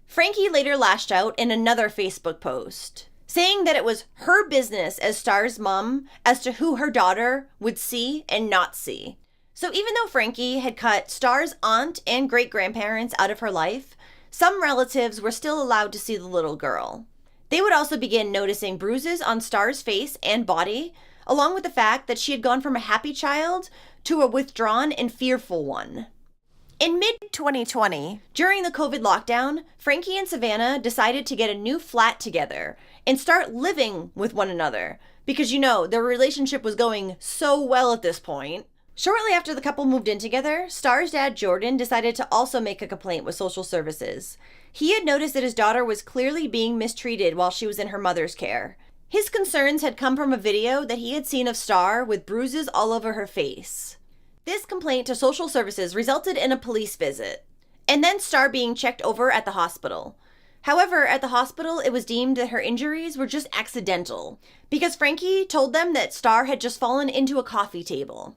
Frankie later lashed out in another Facebook post, saying that it was her business as Star's mom as to who her daughter would see and not see. So even though Frankie had cut Star's aunt and great-grandparents out of her life, some relatives were still allowed to see the little girl. They would also begin noticing bruises on Star's face and body, along with the fact that she had gone from a happy child to a withdrawn and fearful one. In mid-2020, during the COVID lockdown, Frankie and Savannah decided to get a new flat together and start living with one another because, their relationship was going so well at this point. Shortly after the couple moved in together, Star's dad, Jordan, decided to also make a complaint with social services. He had noticed that his daughter was clearly being mistreated while she was in her mother's care. His concerns had come from a video that he had seen of Star with bruises all over her face. This complaint to social services resulted in a police visit, and then Star being checked over at the hospital. However, at the hospital, it was deemed that her injuries were just accidental, because Frankie told them that Star had just fallen into a coffee table.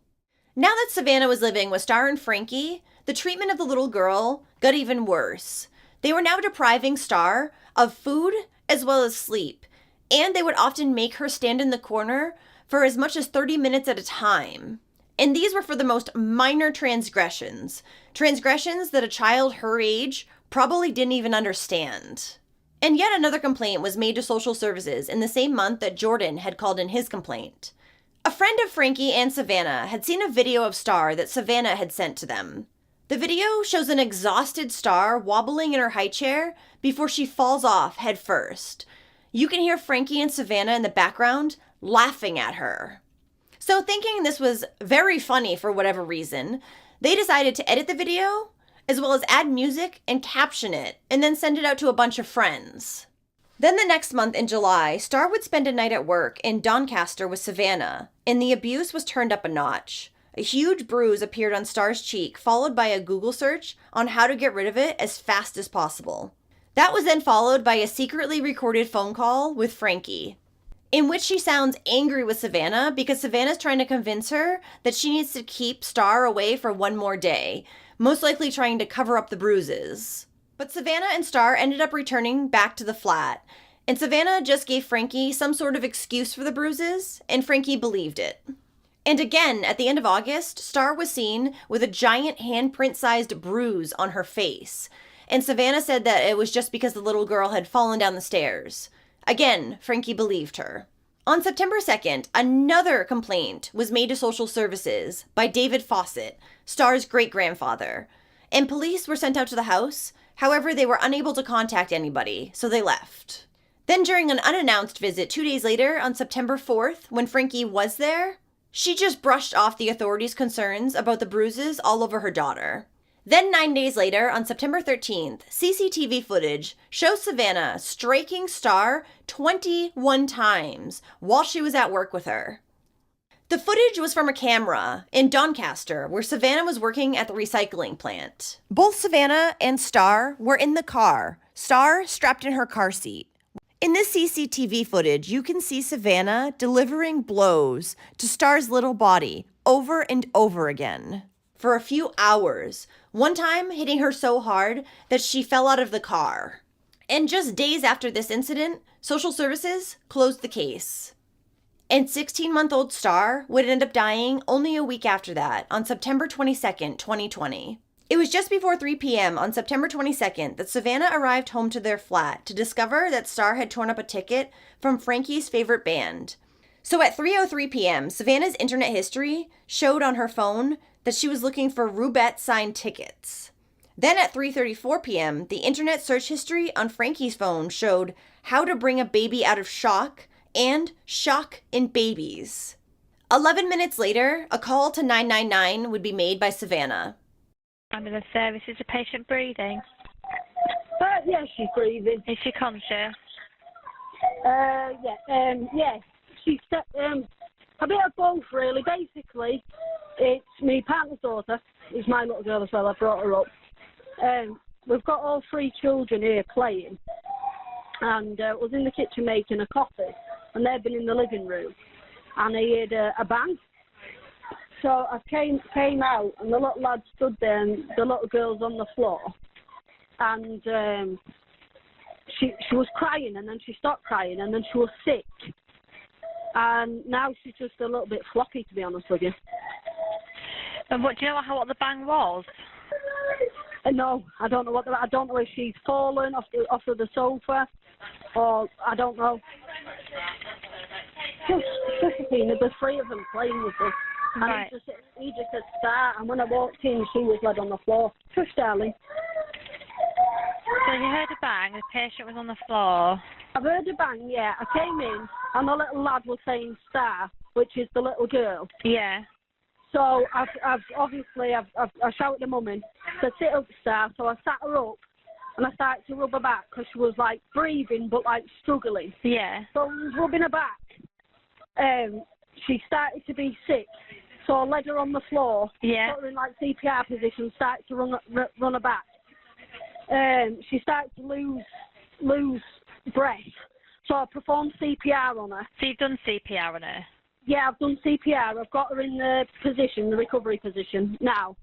Now that Savannah was living with Star and Frankie, the treatment of the little girl got even worse. They were now depriving Star of food as well as sleep, and they would often make her stand in the corner for as much as 30 minutes at a time. And these were for the most minor transgressions that a child her age probably didn't even understand. And yet another complaint was made to social services in the same month that Jordan had called in his complaint. A friend of Frankie and Savannah had seen a video of Star that Savannah had sent to them. The video shows an exhausted Star wobbling in her high chair before she falls off head first. You can hear Frankie and Savannah in the background laughing at her. So thinking this was very funny for whatever reason, they decided to edit the video, as well as add music and caption it, and then send it out to a bunch of friends. Then the next month in July, Star would spend a night at work in Doncaster with Savannah, and the abuse was turned up a notch. A huge bruise appeared on Star's cheek, followed by a Google search on how to get rid of it as fast as possible. That was then followed by a secretly recorded phone call with Frankie, in which she sounds angry with Savannah because Savannah's trying to convince her that she needs to keep Star away for one more day, most likely trying to cover up the bruises. But Savannah and Star ended up returning back to the flat, and Savannah just gave Frankie some sort of excuse for the bruises, and Frankie believed it. And again, at the end of August, Star was seen with a giant handprint-sized bruise on her face, and Savannah said that it was just because the little girl had fallen down the stairs. Again, Frankie believed her. On September 2nd, another complaint was made to social services by David Fawcett, Star's great-grandfather, and police were sent out to the house. However, they were unable to contact anybody, so they left. Then during an unannounced visit 2 days later, on September 4th, when Frankie was there, she just brushed off the authorities' concerns about the bruises all over her daughter. Then 9 days later, on September 13th, CCTV footage shows Savannah striking Star 21 times while she was at work with her. The footage was from a camera in Doncaster, where Savannah was working at the recycling plant. Both Savannah and Star were in the car, Star strapped in her car seat. In this CCTV footage, you can see Savannah delivering blows to Star's little body over and over again for a few hours, one time hitting her so hard that she fell out of the car. And just days after this incident, social services closed the case. And 16-month-old Star would end up dying only a week after that, on September 22nd, 2020. It was just before 3 p.m. on September 22nd that Savannah arrived home to their flat to discover that Star had torn up a ticket from Frankie's favorite band. So at 3:03 p.m., Savannah's internet history showed on her phone that she was looking for Rubette signed tickets. Then at 3:34 p.m., the internet search history on Frankie's phone showed how to bring a baby out of shock and shock in babies. 11 minutes later, a call to 999 would be made by Savannah. Ambulance service, is the patient breathing? Yeah, she's breathing. Is she conscious? Yeah. She's a bit of both, really. Basically, it's my partner's daughter. It's my little girl as well. I brought her up. We've got all three children here playing, and I was in the kitchen making a coffee, and they've been in the living room, and I heard a bang. So I came out, and the little lad stood there, and the little girl's on the floor, and she was crying, and then she stopped crying, and then she was sick, and now she's just a little bit floppy, to be honest with you. And what do you know what the bang was? No, I don't know I don't know if she's fallen off of the sofa, or I don't know. Just the three of them playing with us. And right. he just said start, and when I walked in, she was laid on the floor. Shush, darling. So you heard a bang, the patient was on the floor. I've heard a bang, yeah. I came in, and the little lad was saying star, which is the little girl. Yeah. So I've shouted at Mummy, said sit up, Star. So I sat her up, and I started to rub her back because she was like breathing but like struggling. Yeah. So I was rubbing her back. She started to be sick, so I led her on the floor. Yeah. Put her in like CPR position, started to run her back. She started to lose breath, so I performed CPR on her. So you've done CPR on her? Yeah, I've done CPR. I've got her in the recovery position now.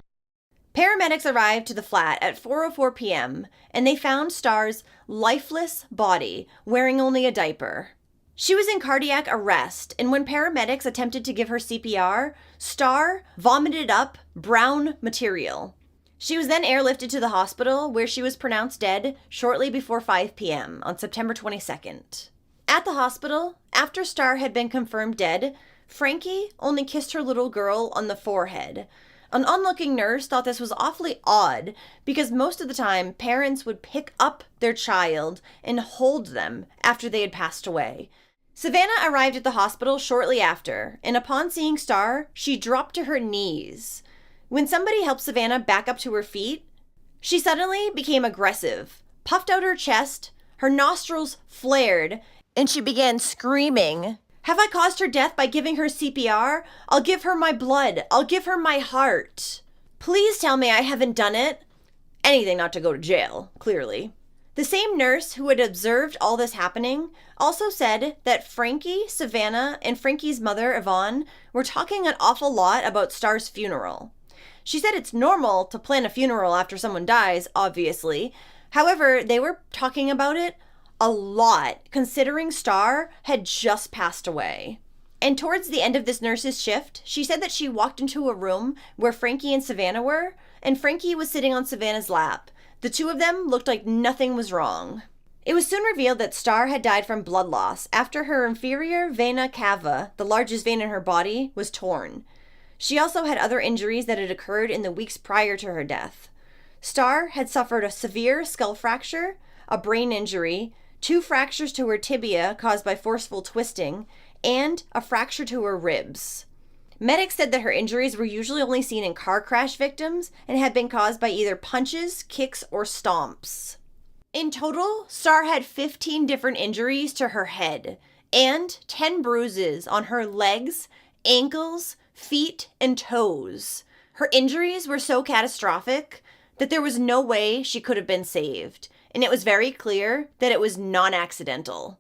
Paramedics arrived to the flat at 4:04 p.m. and they found Star's lifeless body wearing only a diaper. She was in cardiac arrest, and when paramedics attempted to give her CPR, Star vomited up brown material. She was then airlifted to the hospital, where she was pronounced dead shortly before 5 p.m. on September 22nd. At the hospital, after Star had been confirmed dead, Frankie only kissed her little girl on the forehead. An onlooking nurse thought this was awfully odd because most of the time parents would pick up their child and hold them after they had passed away. Savannah arrived at the hospital shortly after, and upon seeing Star, she dropped to her knees. When somebody helped Savannah back up to her feet, she suddenly became aggressive, puffed out her chest, her nostrils flared, and she began screaming. Have I caused her death by giving her CPR? I'll give her my blood. I'll give her my heart. Please tell me I haven't done it. Anything not to go to jail, clearly. The same nurse who had observed all this happening also said that Frankie, Savannah, and Frankie's mother, Yvonne, were talking an awful lot about Star's funeral. She said it's normal to plan a funeral after someone dies, obviously. However, they were talking about it a lot, considering Star had just passed away. And towards the end of this nurse's shift, she said that she walked into a room where Frankie and Savannah were, and Frankie was sitting on Savannah's lap. The two of them looked like nothing was wrong. It was soon revealed that Star had died from blood loss after her inferior vena cava, the largest vein in her body, was torn. She also had other injuries that had occurred in the weeks prior to her death. Star had suffered a severe skull fracture, a brain injury, 2 fractures to her tibia caused by forceful twisting, and a fracture to her ribs. Medics said that her injuries were usually only seen in car crash victims and had been caused by either punches, kicks, or stomps. In total, Star had 15 different injuries to her head and 10 bruises on her legs, ankles, feet, and toes. Her injuries were so catastrophic that there was no way she could have been saved, and it was very clear that it was non-accidental.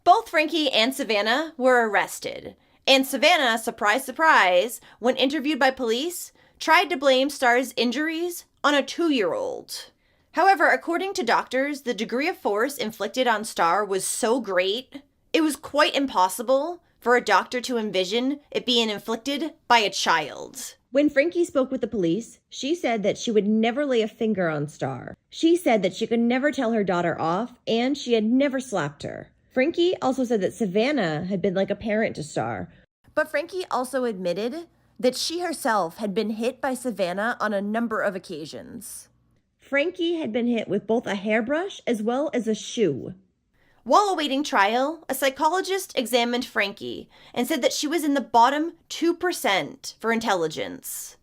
Both Frankie and Savannah were arrested, and Savannah, surprise, surprise, when interviewed by police, tried to blame Star's injuries on a 2-year-old. However, according to doctors, the degree of force inflicted on Star was so great, it was quite impossible for a doctor to envision it being inflicted by a child. When Frankie spoke with the police, she said that she would never lay a finger on Star. She said that she could never tell her daughter off, and she had never slapped her. Frankie also said that Savannah had been like a parent to Star. But Frankie also admitted that she herself had been hit by Savannah on a number of occasions. Frankie had been hit with both a hairbrush as well as a shoe. While awaiting trial, a psychologist examined Frankie and said that she was in the bottom 2% for intelligence.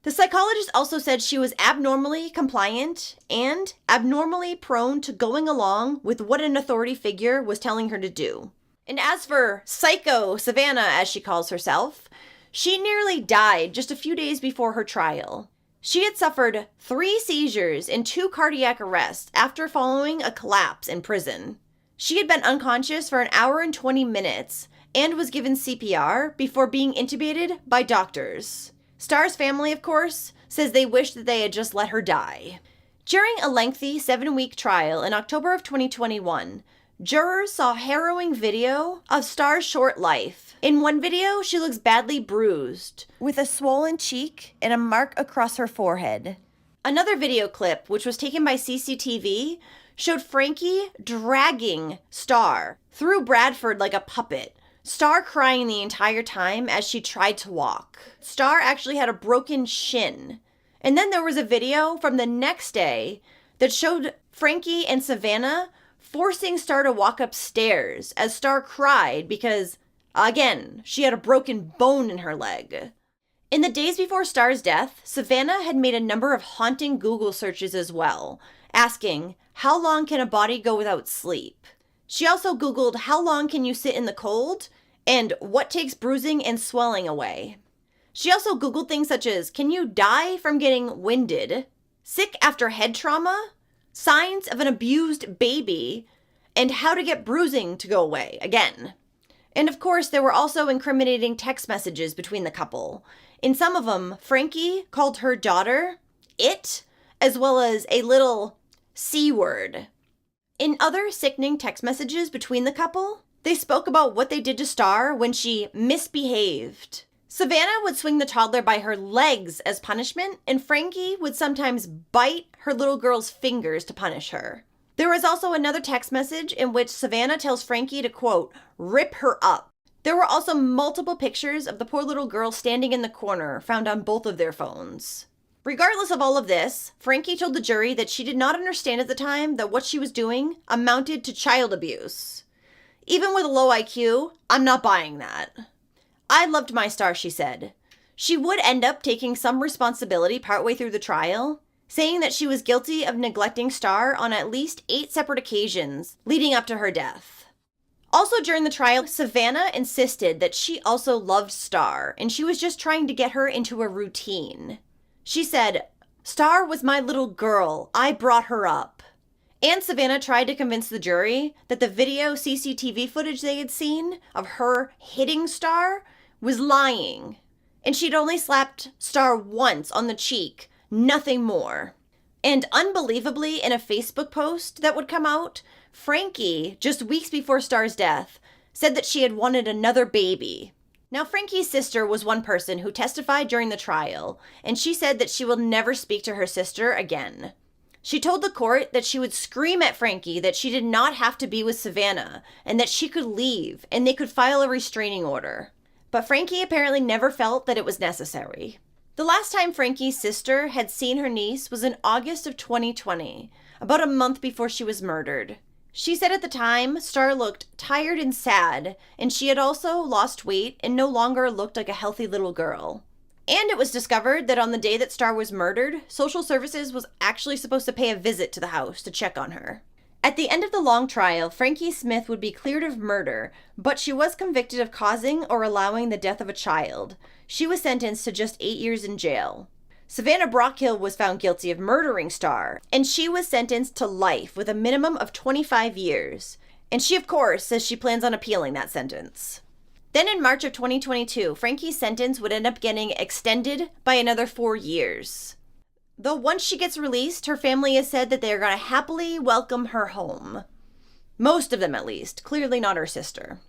The psychologist also said she was abnormally compliant and abnormally prone to going along with what an authority figure was telling her to do. And as for Psycho Savannah, as she calls herself, she nearly died just a few days before her trial. She had suffered 3 seizures and 2 cardiac arrests after following a collapse in prison. She had been unconscious for 1 hour and 20 minutes and was given CPR before being intubated by doctors. Star's family, of course, says they wish that they had just let her die. During a lengthy 7-week trial in October of 2021, jurors saw harrowing video of Star's short life. In one video, she looks badly bruised, with a swollen cheek and a mark across her forehead. Another video clip, which was taken by CCTV, showed Frankie dragging Star through Bradford like a puppet, Star crying the entire time as she tried to walk. Star actually had a broken shin. And then there was a video from the next day that showed Frankie and Savannah forcing Star to walk upstairs as Star cried because, again, she had a broken bone in her leg. In the days before Star's death, Savannah had made a number of haunting Google searches as well, asking, how long can a body go without sleep? She also Googled, how long can you sit in the cold? And what takes bruising and swelling away? She also Googled things such as, can you die from getting winded? Sick after head trauma? Signs of an abused baby? And how to get bruising to go away, again. And of course, there were also incriminating text messages between the couple. In some of them, Frankie called her daughter it, as well as a little C word. In other sickening text messages between the couple, they spoke about what they did to Star when she misbehaved. Savannah would swing the toddler by her legs as punishment, and Frankie would sometimes bite her little girl's fingers to punish her. There was also another text message in which Savannah tells Frankie to, quote, rip her up. There were also multiple pictures of the poor little girl standing in the corner found on both of their phones. Regardless of all of this, Frankie told the jury that she did not understand at the time that what she was doing amounted to child abuse. Even with a low IQ, I'm not buying that. I loved my Star, she said. She would end up taking some responsibility partway through the trial, saying that she was guilty of neglecting Star on at least 8 separate occasions leading up to her death. Also during the trial, Savannah insisted that she also loved Star, and she was just trying to get her into a routine. She said, "Star was my little girl. I brought her up." And Savannah tried to convince the jury that the video CCTV footage they had seen of her hitting Star was lying. And she'd only slapped Star once on the cheek, nothing more. And unbelievably, in a Facebook post that would come out, Frankie, just weeks before Star's death, said that she had wanted another baby. Now, Frankie's sister was one person who testified during the trial, and she said that she will never speak to her sister again. She told the court that she would scream at Frankie that she did not have to be with Savannah, and that she could leave, and they could file a restraining order. But Frankie apparently never felt that it was necessary. The last time Frankie's sister had seen her niece was in August of 2020, about a month before she was murdered. She said at the time, Star looked tired and sad, and she had also lost weight and no longer looked like a healthy little girl. And it was discovered that on the day that Star was murdered, social services was actually supposed to pay a visit to the house to check on her. At the end of the long trial, Frankie Smith would be cleared of murder, but she was convicted of causing or allowing the death of a child. She was sentenced to just 8 years in jail. Savannah Brockhill was found guilty of murdering Star, and she was sentenced to life with a minimum of 25 years. And she, of course, says she plans on appealing that sentence. Then in March of 2022, Frankie's sentence would end up getting extended by another 4 years. Though once she gets released, her family has said that they are going to happily welcome her home. Most of them, at least. Clearly not her sister.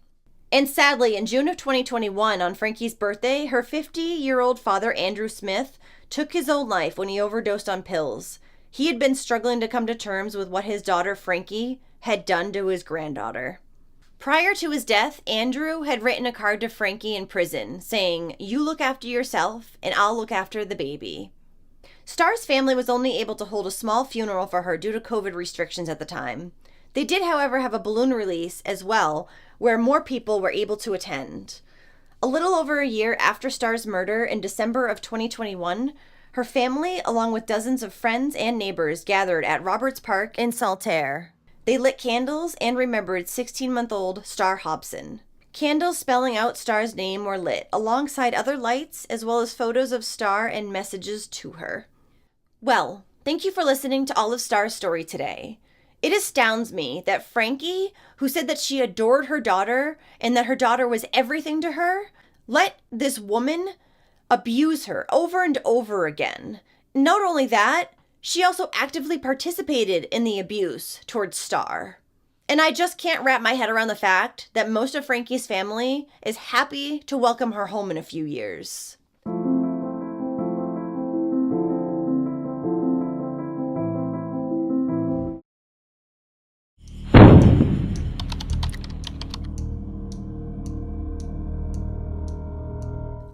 And sadly, in June of 2021, on Frankie's birthday, her 50-year-old father, Andrew Smith, took his own life when he overdosed on pills. He had been struggling to come to terms with what his daughter, Frankie, had done to his granddaughter. Prior to his death, Andrew had written a card to Frankie in prison saying, "You look after yourself, and I'll look after the baby." Star's family was only able to hold a small funeral for her due to COVID restrictions at the time. They did, however, have a balloon release as well, where more people were able to attend. A little over a year after Star's murder in December of 2021, her family, along with dozens of friends and neighbors, gathered at Roberts Park in Saltaire. They lit candles and remembered 16-month-old Star Hobson. Candles spelling out Star's name were lit, alongside other lights, as well as photos of Star and messages to her. Well, thank you for listening to all of Star's story today. It astounds me that Frankie, who said that she adored her daughter and that her daughter was everything to her, let this woman abuse her over and over again. Not only that, she also actively participated in the abuse towards Star. And I just can't wrap my head around the fact that most of Frankie's family is happy to welcome her home in a few years.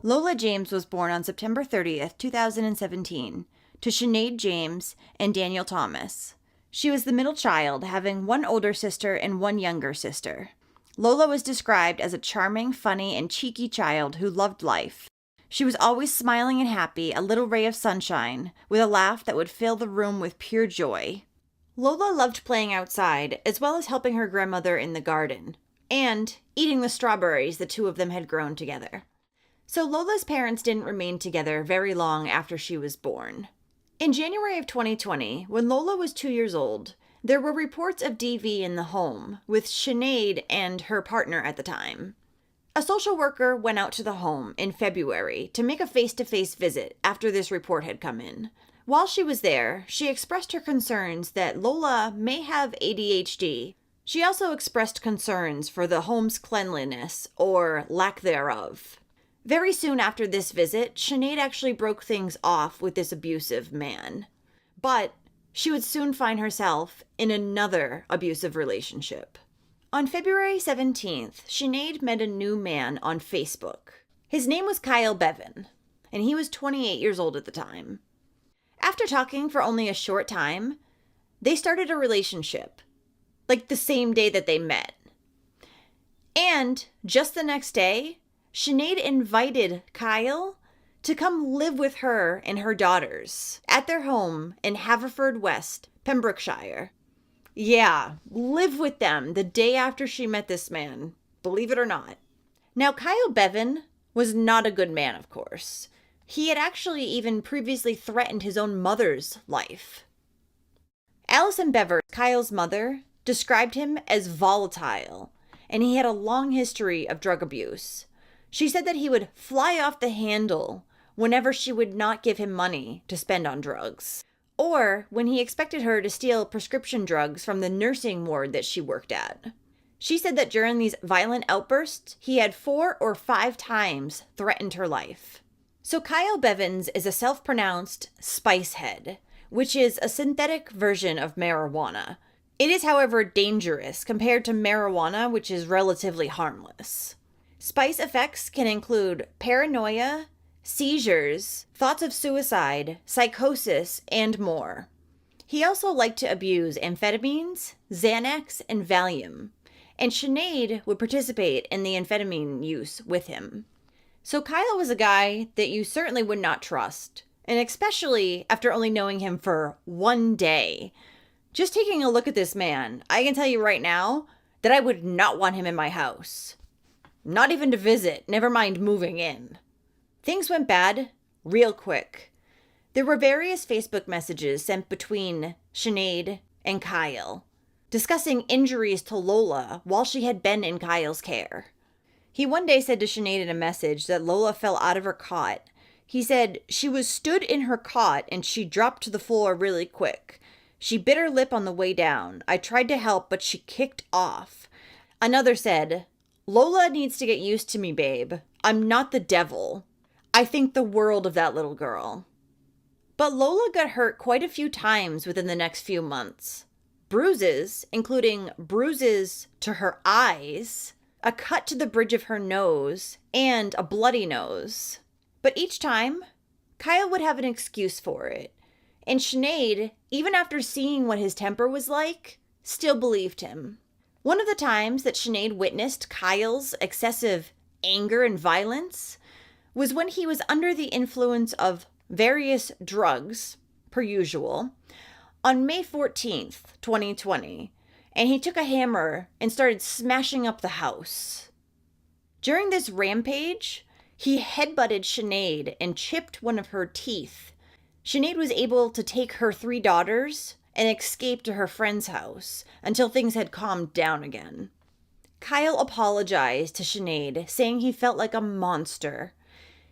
Lola James was born on September 30th, 2017, to Sinead James and Daniel Thomas. She was the middle child, having one older sister and one younger sister. Lola was described as a charming, funny, and cheeky child who loved life. She was always smiling and happy, a little ray of sunshine, with a laugh that would fill the room with pure joy. Lola loved playing outside, as well as helping her grandmother in the garden, and eating the strawberries the two of them had grown together. So Lola's parents didn't remain together very long after she was born. In January of 2020, when Lola was 2 years old, there were reports of DV in the home, with Sinead and her partner at the time. A social worker went out to the home in February to make a face-to-face visit after this report had come in. While she was there, she expressed her concerns that Lola may have ADHD. She also expressed concerns for the home's cleanliness, or lack thereof. Very soon after this visit, Sinead actually broke things off with this abusive man. But she would soon find herself in another abusive relationship. On February 17th, Sinead met a new man on Facebook. His name was Kyle Bevan, and he was 28 years old at the time. After talking for only a short time, they started a relationship, like the same day that they met. And just the next day, Sinead invited Kyle to come live with her and her daughters at their home in Haverfordwest, Pembrokeshire. Yeah, live with them the day after she met this man, believe it or not. Now, Kyle Bevan was not a good man, of course. He had actually even previously threatened his own mother's life. Alison Bever, Kyle's mother, described him as volatile, and he had a long history of drug abuse. She said that he would fly off the handle whenever she would not give him money to spend on drugs, or when he expected her to steal prescription drugs from the nursing ward that she worked at. She said that during these violent outbursts, he had 4 or 5 times threatened her life. So Kyle Bevans is a self-pronounced spice head, which is a synthetic version of marijuana. It is, however, dangerous compared to marijuana, which is relatively harmless. Spice effects can include paranoia, seizures, thoughts of suicide, psychosis, and more. He also liked to abuse amphetamines, Xanax, and Valium, and Sinead would participate in the amphetamine use with him. So Kyle was a guy that you certainly would not trust, and especially after only knowing him for one day. Just taking a look at this man, I can tell you right now that I would not want him in my house. Not even to visit, never mind moving in. Things went bad real quick. There were various Facebook messages sent between Sinead and Kyle, discussing injuries to Lola while she had been in Kyle's care. He one day said to Sinead in a message that Lola fell out of her cot. He said, "She was stood in her cot and she dropped to the floor really quick. She bit her lip on the way down. I tried to help, but she kicked off." Another said, "Lola needs to get used to me, babe. I'm not the devil. I think the world of that little girl." But Lola got hurt quite a few times within the next few months. Bruises, including bruises to her eyes, a cut to the bridge of her nose, and a bloody nose. But each time, Kyle would have an excuse for it. And Sinead, even after seeing what his temper was like, still believed him. One of the times that Sinead witnessed Kyle's excessive anger and violence was when he was under the influence of various drugs, per usual, on May 14th, 2020, and he took a hammer and started smashing up the house. During this rampage, he headbutted Sinead and chipped one of her teeth. Sinead was able to take her 3 daughters and escape to her friend's house until things had calmed down again. Kyle apologized to Sinead, saying he felt like a monster.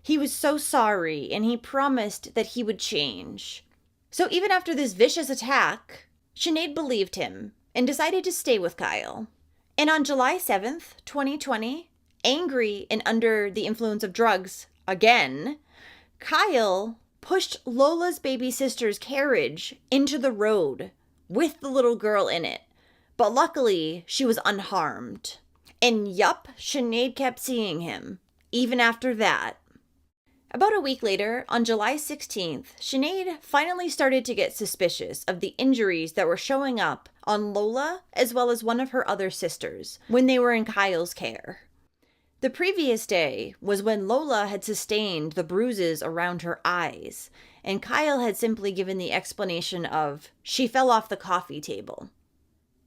He was so sorry, and he promised that he would change. So even after this vicious attack, Sinead believed him and decided to stay with Kyle. And on July 7th, 2020, angry and under the influence of drugs again, Kyle pushed Lola's baby sister's carriage into the road with the little girl in it. But luckily, she was unharmed. And yup, Sinead kept seeing him, even after that. About a week later, on July 16th, Sinead finally started to get suspicious of the injuries that were showing up on Lola as well as one of her other sisters when they were in Kyle's care. The previous day was when Lola had sustained the bruises around her eyes, and Kyle had simply given the explanation of, "She fell off the coffee table."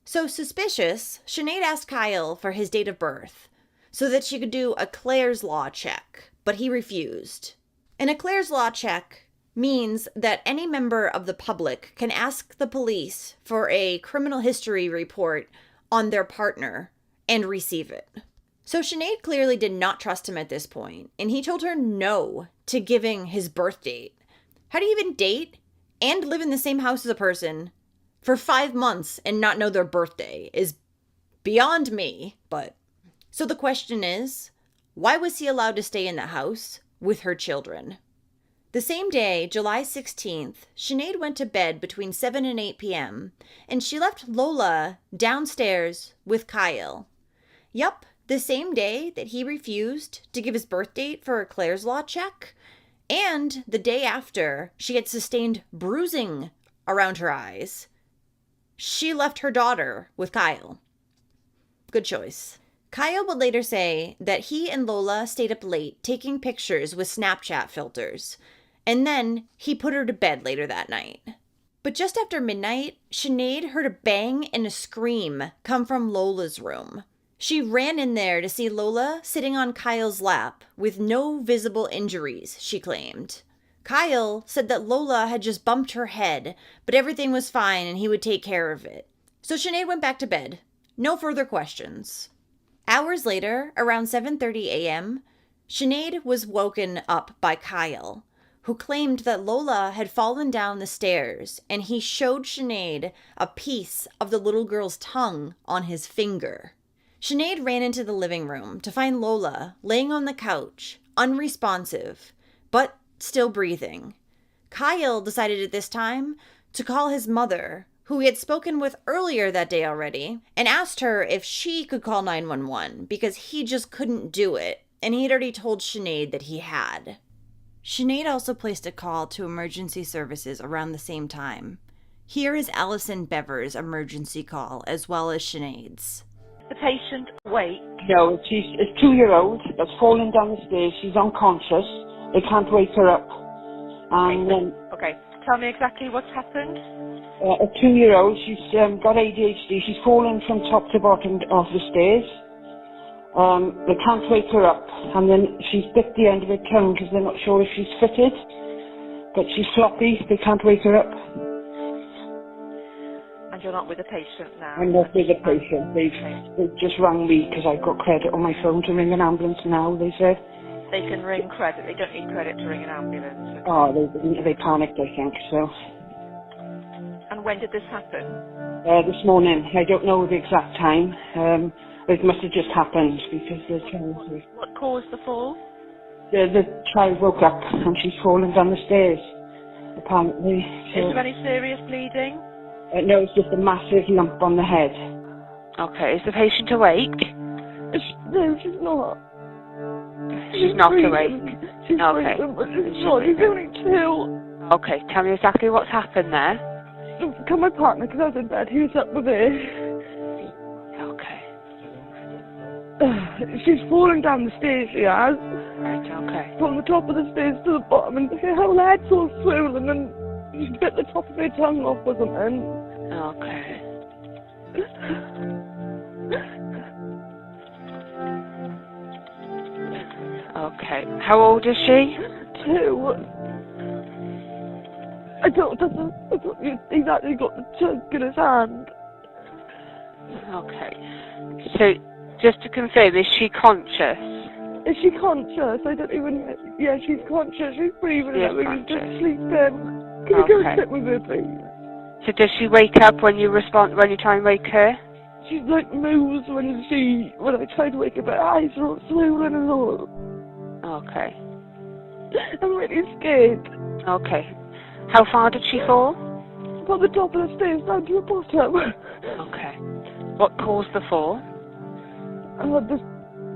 So suspicious, Sinead asked Kyle for his date of birth so that she could do a Clare's Law check, but he refused. And a Clare's Law check means that any member of the public can ask the police for a criminal history report on their partner and receive it. So Sinead clearly did not trust him at this point, and he told her no to giving his birth date. How do you even date and live in the same house as a person for 5 months and not know their birthday is beyond me, but... So the question is, why was he allowed to stay in the house with her children? The same day, July 16th, Sinead went to bed between 7 and 8 p.m., and she left Lola downstairs with Kyle. Yup, the same day that he refused to give his birth date for a Clare's Law check, and the day after she had sustained bruising around her eyes. She left her daughter with Kyle. Good choice. Kyle would later say that he and Lola stayed up late taking pictures with Snapchat filters, and then he put her to bed later that night. But just after midnight, Sinead heard a bang and a scream come from Lola's room. She ran in there to see Lola sitting on Kyle's lap with no visible injuries, she claimed. Kyle said that Lola had just bumped her head, but everything was fine and he would take care of it. So Sinead went back to bed. No further questions. Hours later, around 7:30 a.m., Sinead was woken up by Kyle, who claimed that Lola had fallen down the stairs, and he showed Sinead a piece of the little girl's tongue on his finger. Sinead ran into the living room to find Lola laying on the couch, unresponsive, but still breathing. Kyle decided at this time to call his mother, who he had spoken with earlier that day already, and asked her if she could call 911 because he just couldn't do it, and he had already told Sinead that he had. Sinead also placed a call to emergency services around the same time. Here is Alison Bever's emergency call as well as Sinead's. The patient awake? No, she's a 2-year-old that's fallen down the stairs. She's unconscious. They can't wake her up. And Okay, tell me exactly what's happened. A 2-year-old, she's got ADHD. She's fallen from top to bottom of the stairs. They can't wake her up. And then she's bit the end of her tongue because they're not sure if she's fitted. But she's floppy. They can't wake her up. And you're not with the patient now? I'm not with the patient. They've just rang me because I've got credit on my phone to ring an ambulance now, they said. They can ring credit. They don't need credit to ring an ambulance. Oh, they panicked, I think, so. And when did this happen? This morning. I don't know the exact time. It must have just happened because the child... What caused the fall? The child woke up and she's fallen down the stairs, apparently. So. Is there any serious bleeding? No, it's just a massive lump on the head. Okay, is the patient awake? No, she's not. She's not awake? She's okay. breathing, but she's not. She's only 2. Okay, tell me exactly what's happened there. Come my partner, because I was in bed. He was up with me. Okay. She's falling down the stairs, she has. Right, okay. From the top of the stairs to the bottom, and her whole head's all swollen, and she bit the top of her tongue off or something. Okay. Okay. How old is she? 2. He's actually got the chunk in his hand. Okay. So, just to confirm, is she conscious? Is she conscious? I don't even... Yeah, she's conscious. She's breathing and everything. She's just sleeping. Can you go and sit with her, please? So does she wake up when you try and wake her? She's like moves when I try to wake up. Her eyes are all swollen and all. Okay. I'm really scared. Okay. How far did she fall? From the top of the stairs down to the bottom. Okay. What caused the fall? This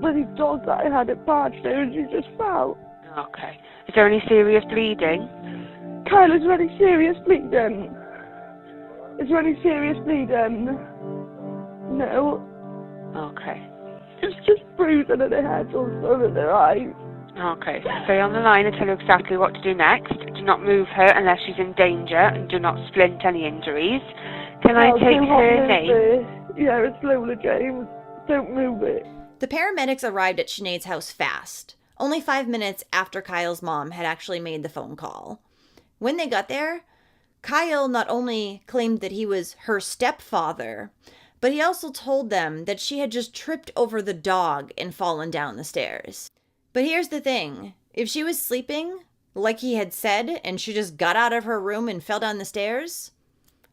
bloody dog that I had at barged there and she just fell. Okay. Is there any serious bleeding? Kyle, is there any serious bleeding? Is there any serious bleeding? No. Okay. It's just bruising in her head or so in her eyes. Okay, so stay on the line and tell her exactly what to do next. Do not move her unless she's in danger and do not splint any injuries. Can I take her name? Yeah, it's Lola James. Don't move it. The paramedics arrived at Sinead's house fast, only 5 minutes after Kyle's mom had actually made the phone call. When they got there, Kyle not only claimed that he was her stepfather, but he also told them that she had just tripped over the dog and fallen down the stairs. But here's the thing. If she was sleeping, like he had said, and she just got out of her room and fell down the stairs,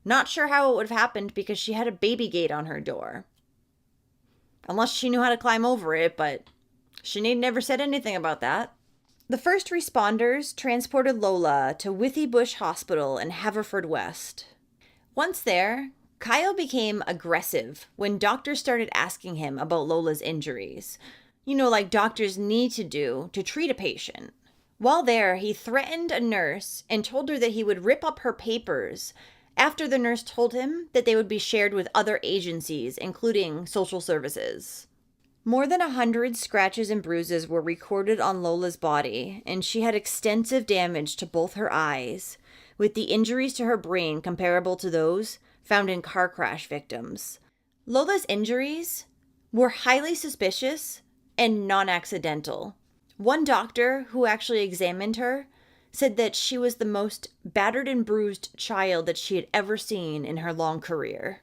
not sure how it would have happened because she had a baby gate on her door. Unless she knew how to climb over it, but Sinead never said anything about that. The first responders transported Lola to Withybush Hospital in Haverfordwest. Once there, Kyle became aggressive when doctors started asking him about Lola's injuries. You know, like doctors need to do to treat a patient. While there, he threatened a nurse and told her that he would rip up her papers after the nurse told him that they would be shared with other agencies, including social services. More than 100 scratches and bruises were recorded on Lola's body, and she had extensive damage to both her eyes, with the injuries to her brain comparable to those found in car crash victims. Lola's injuries were highly suspicious and non-accidental. One doctor who actually examined her said that she was the most battered and bruised child that she had ever seen in her long career.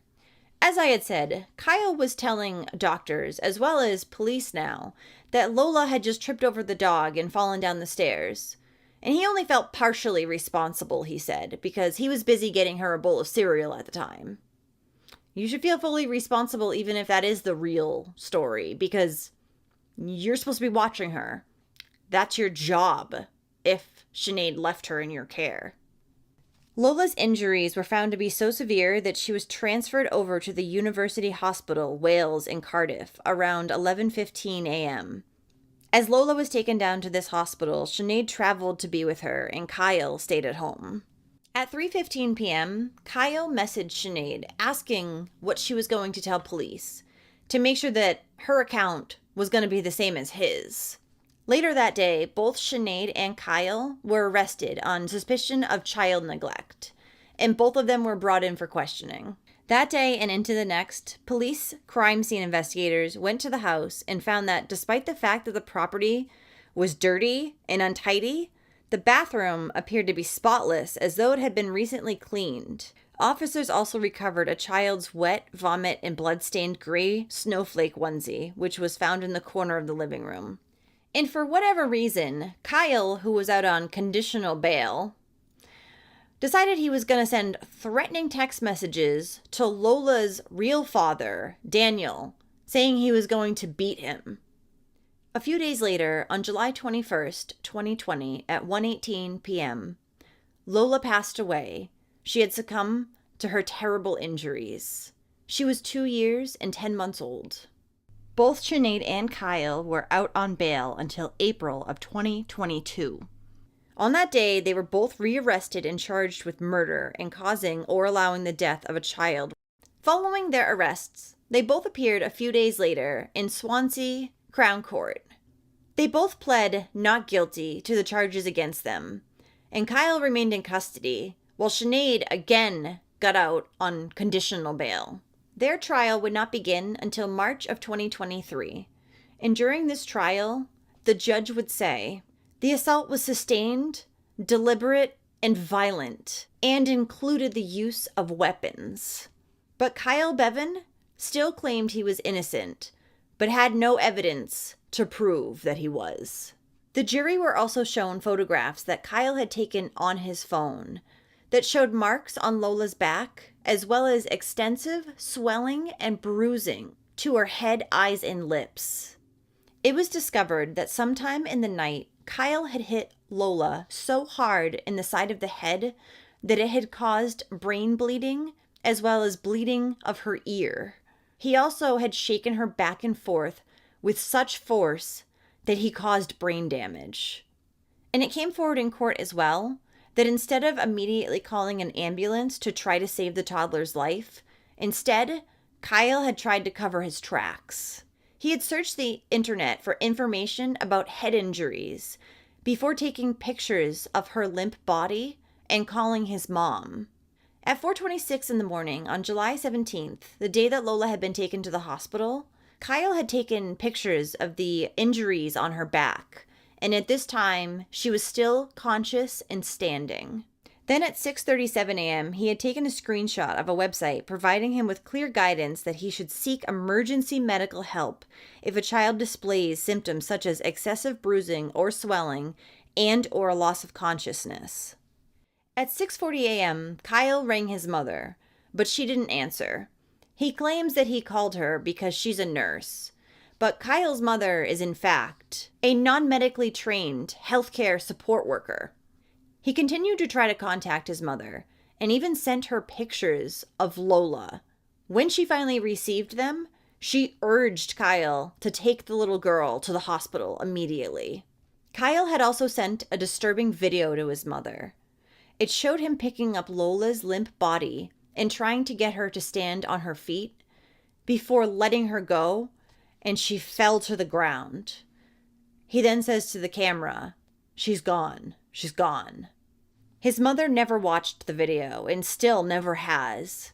As I had said, Kyle was telling doctors, as well as police now, that Lola had just tripped over the dog and fallen down the stairs. And he only felt partially responsible, he said, because he was busy getting her a bowl of cereal at the time. You should feel fully responsible even if that is the real story, because you're supposed to be watching her. That's your job if Sinead left her in your care. Lola's injuries were found to be so severe that she was transferred over to the University Hospital, Wales in Cardiff around 11:15 a.m. As Lola was taken down to this hospital, Sinead traveled to be with her and Kyle stayed at home. At 3:15 p.m., Kyle messaged Sinead asking what she was going to tell police to make sure that her account was going to be the same as his. Later that day, both Sinead and Kyle were arrested on suspicion of child neglect, and both of them were brought in for questioning. That day and into the next, police crime scene investigators went to the house and found that despite the fact that the property was dirty and untidy, the bathroom appeared to be spotless as though it had been recently cleaned. Officers also recovered a child's wet, vomit, and blood-stained gray snowflake onesie, which was found in the corner of the living room. And for whatever reason, Kyle, who was out on conditional bail, decided he was going to send threatening text messages to Lola's real father, Daniel, saying he was going to beat him. A few days later, on July 21st, 2020, at 1:18 p.m., Lola passed away. She had succumbed to her terrible injuries. She was 2 years and 10 months old. Both Sinead and Kyle were out on bail until April of 2022. On that day, they were both rearrested and charged with murder and causing or allowing the death of a child. Following their arrests, they both appeared a few days later in Swansea Crown Court. They both pled not guilty to the charges against them, and Kyle remained in custody, while Sinead again got out on conditional bail. Their trial would not begin until March of 2023, and during this trial, the judge would say, the assault was sustained, deliberate, and violent, and included the use of weapons. But Kyle Bevan still claimed he was innocent, but had no evidence to prove that he was. The jury were also shown photographs that Kyle had taken on his phone that showed marks on Lola's back, as well as extensive swelling and bruising to her head, eyes, and lips. It was discovered that sometime in the night, Kyle had hit Lola so hard in the side of the head that it had caused brain bleeding, as well as bleeding of her ear. He also had shaken her back and forth with such force that he caused brain damage. And it came forward in court as well that instead of immediately calling an ambulance to try to save the toddler's life, instead, Kyle had tried to cover his tracks. He had searched the internet for information about head injuries before taking pictures of her limp body and calling his mom. At 4:26 in the morning on July 17th, the day that Lola had been taken to the hospital, Kyle had taken pictures of the injuries on her back, and at this time, she was still conscious and standing. Then at 6:37 a.m., he had taken a screenshot of a website providing him with clear guidance that he should seek emergency medical help if a child displays symptoms such as excessive bruising or swelling and or a loss of consciousness. At 6:40 a.m., Kyle rang his mother, but she didn't answer. He claims that he called her because she's a nurse, But Kyle's mother is, in fact, a non-medically trained healthcare support worker. He continued to try to contact his mother and even sent her pictures of Lola. When she finally received them, she urged Kyle to take the little girl to the hospital immediately. Kyle had also sent a disturbing video to his mother. It showed him picking up Lola's limp body and trying to get her to stand on her feet before letting her go, and she fell to the ground. He then says to the camera, "She's gone. She's gone." His mother never watched the video and still never has.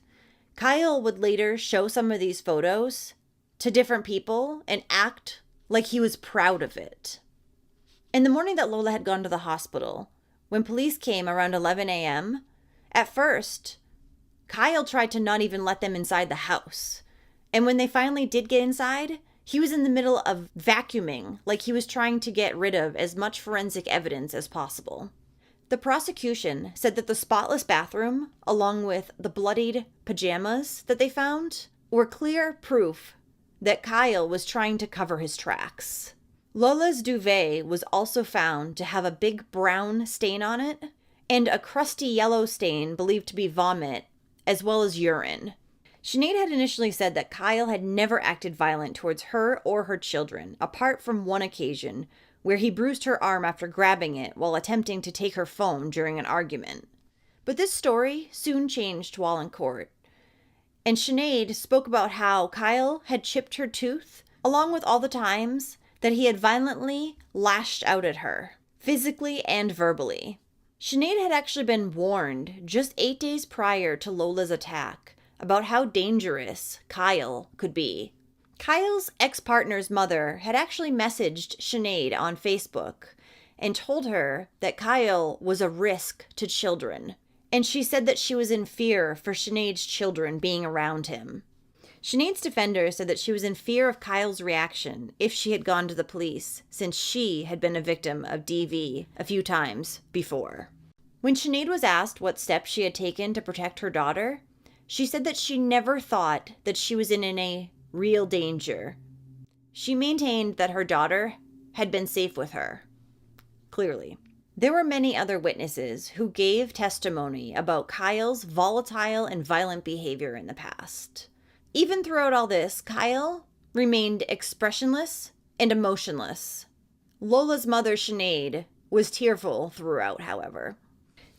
Kyle would later show some of these photos to different people and act like he was proud of it. In the morning that Lola had gone to the hospital, when police came around 11 a.m., at first, Kyle tried to not even let them inside the house. And when they finally did get inside, he was in the middle of vacuuming, like he was trying to get rid of as much forensic evidence as possible. The prosecution said that the spotless bathroom, along with the bloodied pajamas that they found, were clear proof that Kyle was trying to cover his tracks. Lola's duvet was also found to have a big brown stain on it and a crusty yellow stain believed to be vomit, as well as urine. Sinead had initially said that Kyle had never acted violent towards her or her children, apart from one occasion where he bruised her arm after grabbing it while attempting to take her phone during an argument. But this story soon changed while in court, and Sinead spoke about how Kyle had chipped her tooth, along with all the times that he had violently lashed out at her, physically and verbally. Sinead had actually been warned just 8 days prior to Lola's attack about how dangerous Kyle could be. Kyle's ex-partner's mother had actually messaged Sinead on Facebook and told her that Kyle was a risk to children, and she said that she was in fear for Sinead's children being around him. Sinead's defender said that she was in fear of Kyle's reaction if she had gone to the police, since she had been a victim of DV a few times before. When Sinead was asked what steps she had taken to protect her daughter, she said that she never thought that she was in any real danger. She maintained that her daughter had been safe with her. Clearly. There were many other witnesses who gave testimony about Kyle's volatile and violent behavior in the past. Even throughout all this, Kyle remained expressionless and emotionless. Lola's mother, Sinead, was tearful throughout, however.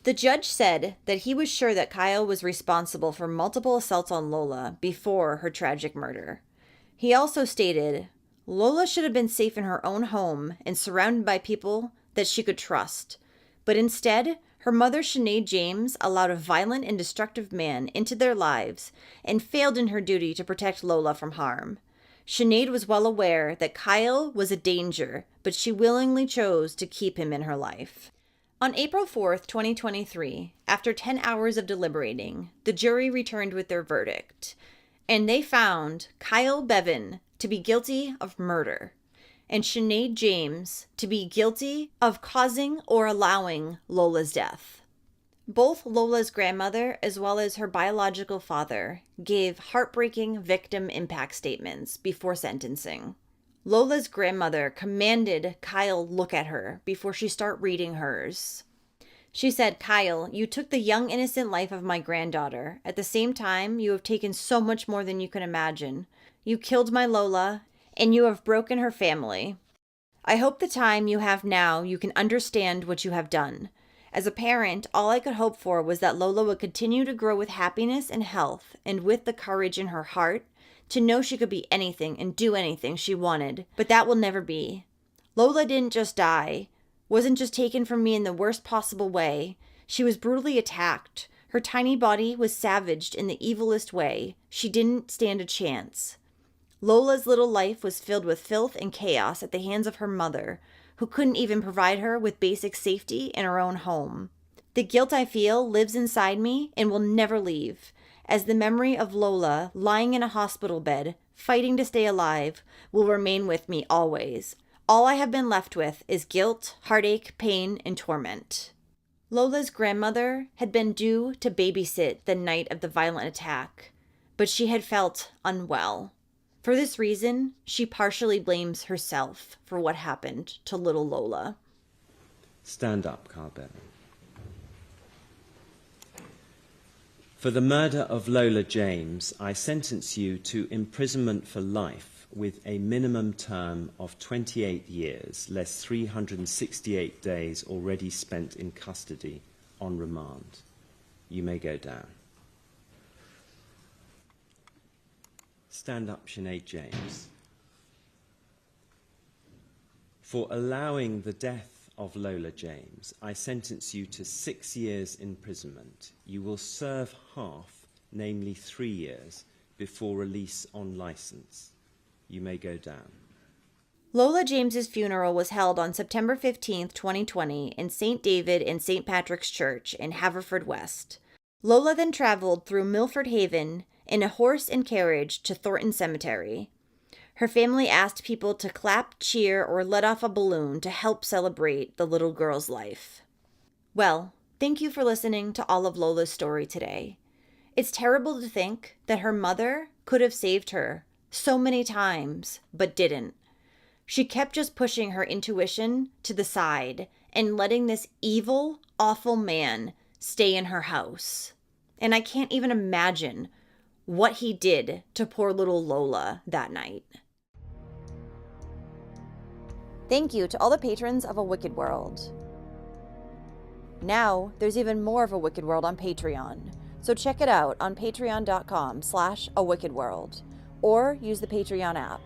The judge said that he was sure that Kyle was responsible for multiple assaults on Lola before her tragic murder. He also stated, Lola should have been safe in her own home and surrounded by people that she could trust. But instead, her mother, Sinead James, allowed a violent and destructive man into their lives and failed in her duty to protect Lola from harm. Sinead was well aware that Kyle was a danger, but she willingly chose to keep him in her life. On April 4th, 2023, after 10 hours of deliberating, the jury returned with their verdict, and they found Kyle Bevan to be guilty of murder and Sinead James to be guilty of causing or allowing Lola's death. Both Lola's grandmother as well as her biological father gave heartbreaking victim impact statements before sentencing. Lola's grandmother commanded Kyle look at her before she started reading hers. She said, Kyle, you took the young innocent life of my granddaughter. At the same time, you have taken so much more than you can imagine. You killed my Lola, and you have broken her family. I hope the time you have now you can understand what you have done. As a parent, all I could hope for was that Lola would continue to grow with happiness and health, and with the courage in her heart to know she could be anything and do anything she wanted, but that will never be. Lola didn't just die, wasn't just taken from me in the worst possible way. She was brutally attacked. Her tiny body was savaged in the evilest way. She didn't stand a chance. Lola's little life was filled with filth and chaos at the hands of her mother, who couldn't even provide her with basic safety in her own home. The guilt I feel lives inside me and will never leave, as the memory of Lola lying in a hospital bed, fighting to stay alive, will remain with me always. All I have been left with is guilt, heartache, pain, and torment. Lola's grandmother had been due to babysit the night of the violent attack, but she had felt unwell. For this reason, she partially blames herself for what happened to little Lola. Stand up, Carl Bevan. For the murder of Lola James, I sentence you to imprisonment for life with a minimum term of 28 years, less 368 days already spent in custody on remand. You may go down. Stand up, Sinead James. For allowing the death of Lola James, I sentence you to 6 years imprisonment. You will serve half, namely 3 years, before release on licence. You may go down. Lola James's funeral was held on September 15th, 2020 in St. David and St. Patrick's Church in Haverfordwest. Lola then traveled through Milford Haven in a horse and carriage to Thornton Cemetery. Her family asked people to clap, cheer, or let off a balloon to help celebrate the little girl's life. Well, thank you for listening to all of Lola's story today. It's terrible to think that her mother could have saved her so many times, but didn't. She kept just pushing her intuition to the side and letting this evil, awful man stay in her house. And I can't even imagine what he did to poor little Lola that night. Thank you to all the patrons of A Wicked World. Now, there's even more of A Wicked World on Patreon, so check it out on patreon.com/awickedworld, or use the Patreon app.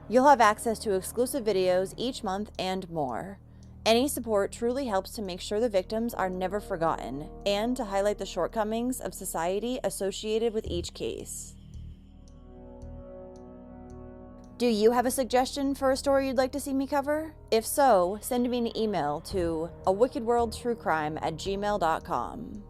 You'll have access to exclusive videos each month and more. Any support truly helps to make sure the victims are never forgotten and to highlight the shortcomings of society associated with each case. Do you have a suggestion for a story you'd like to see me cover? If so, send me an email to awickedworldtruecrime@gmail.com.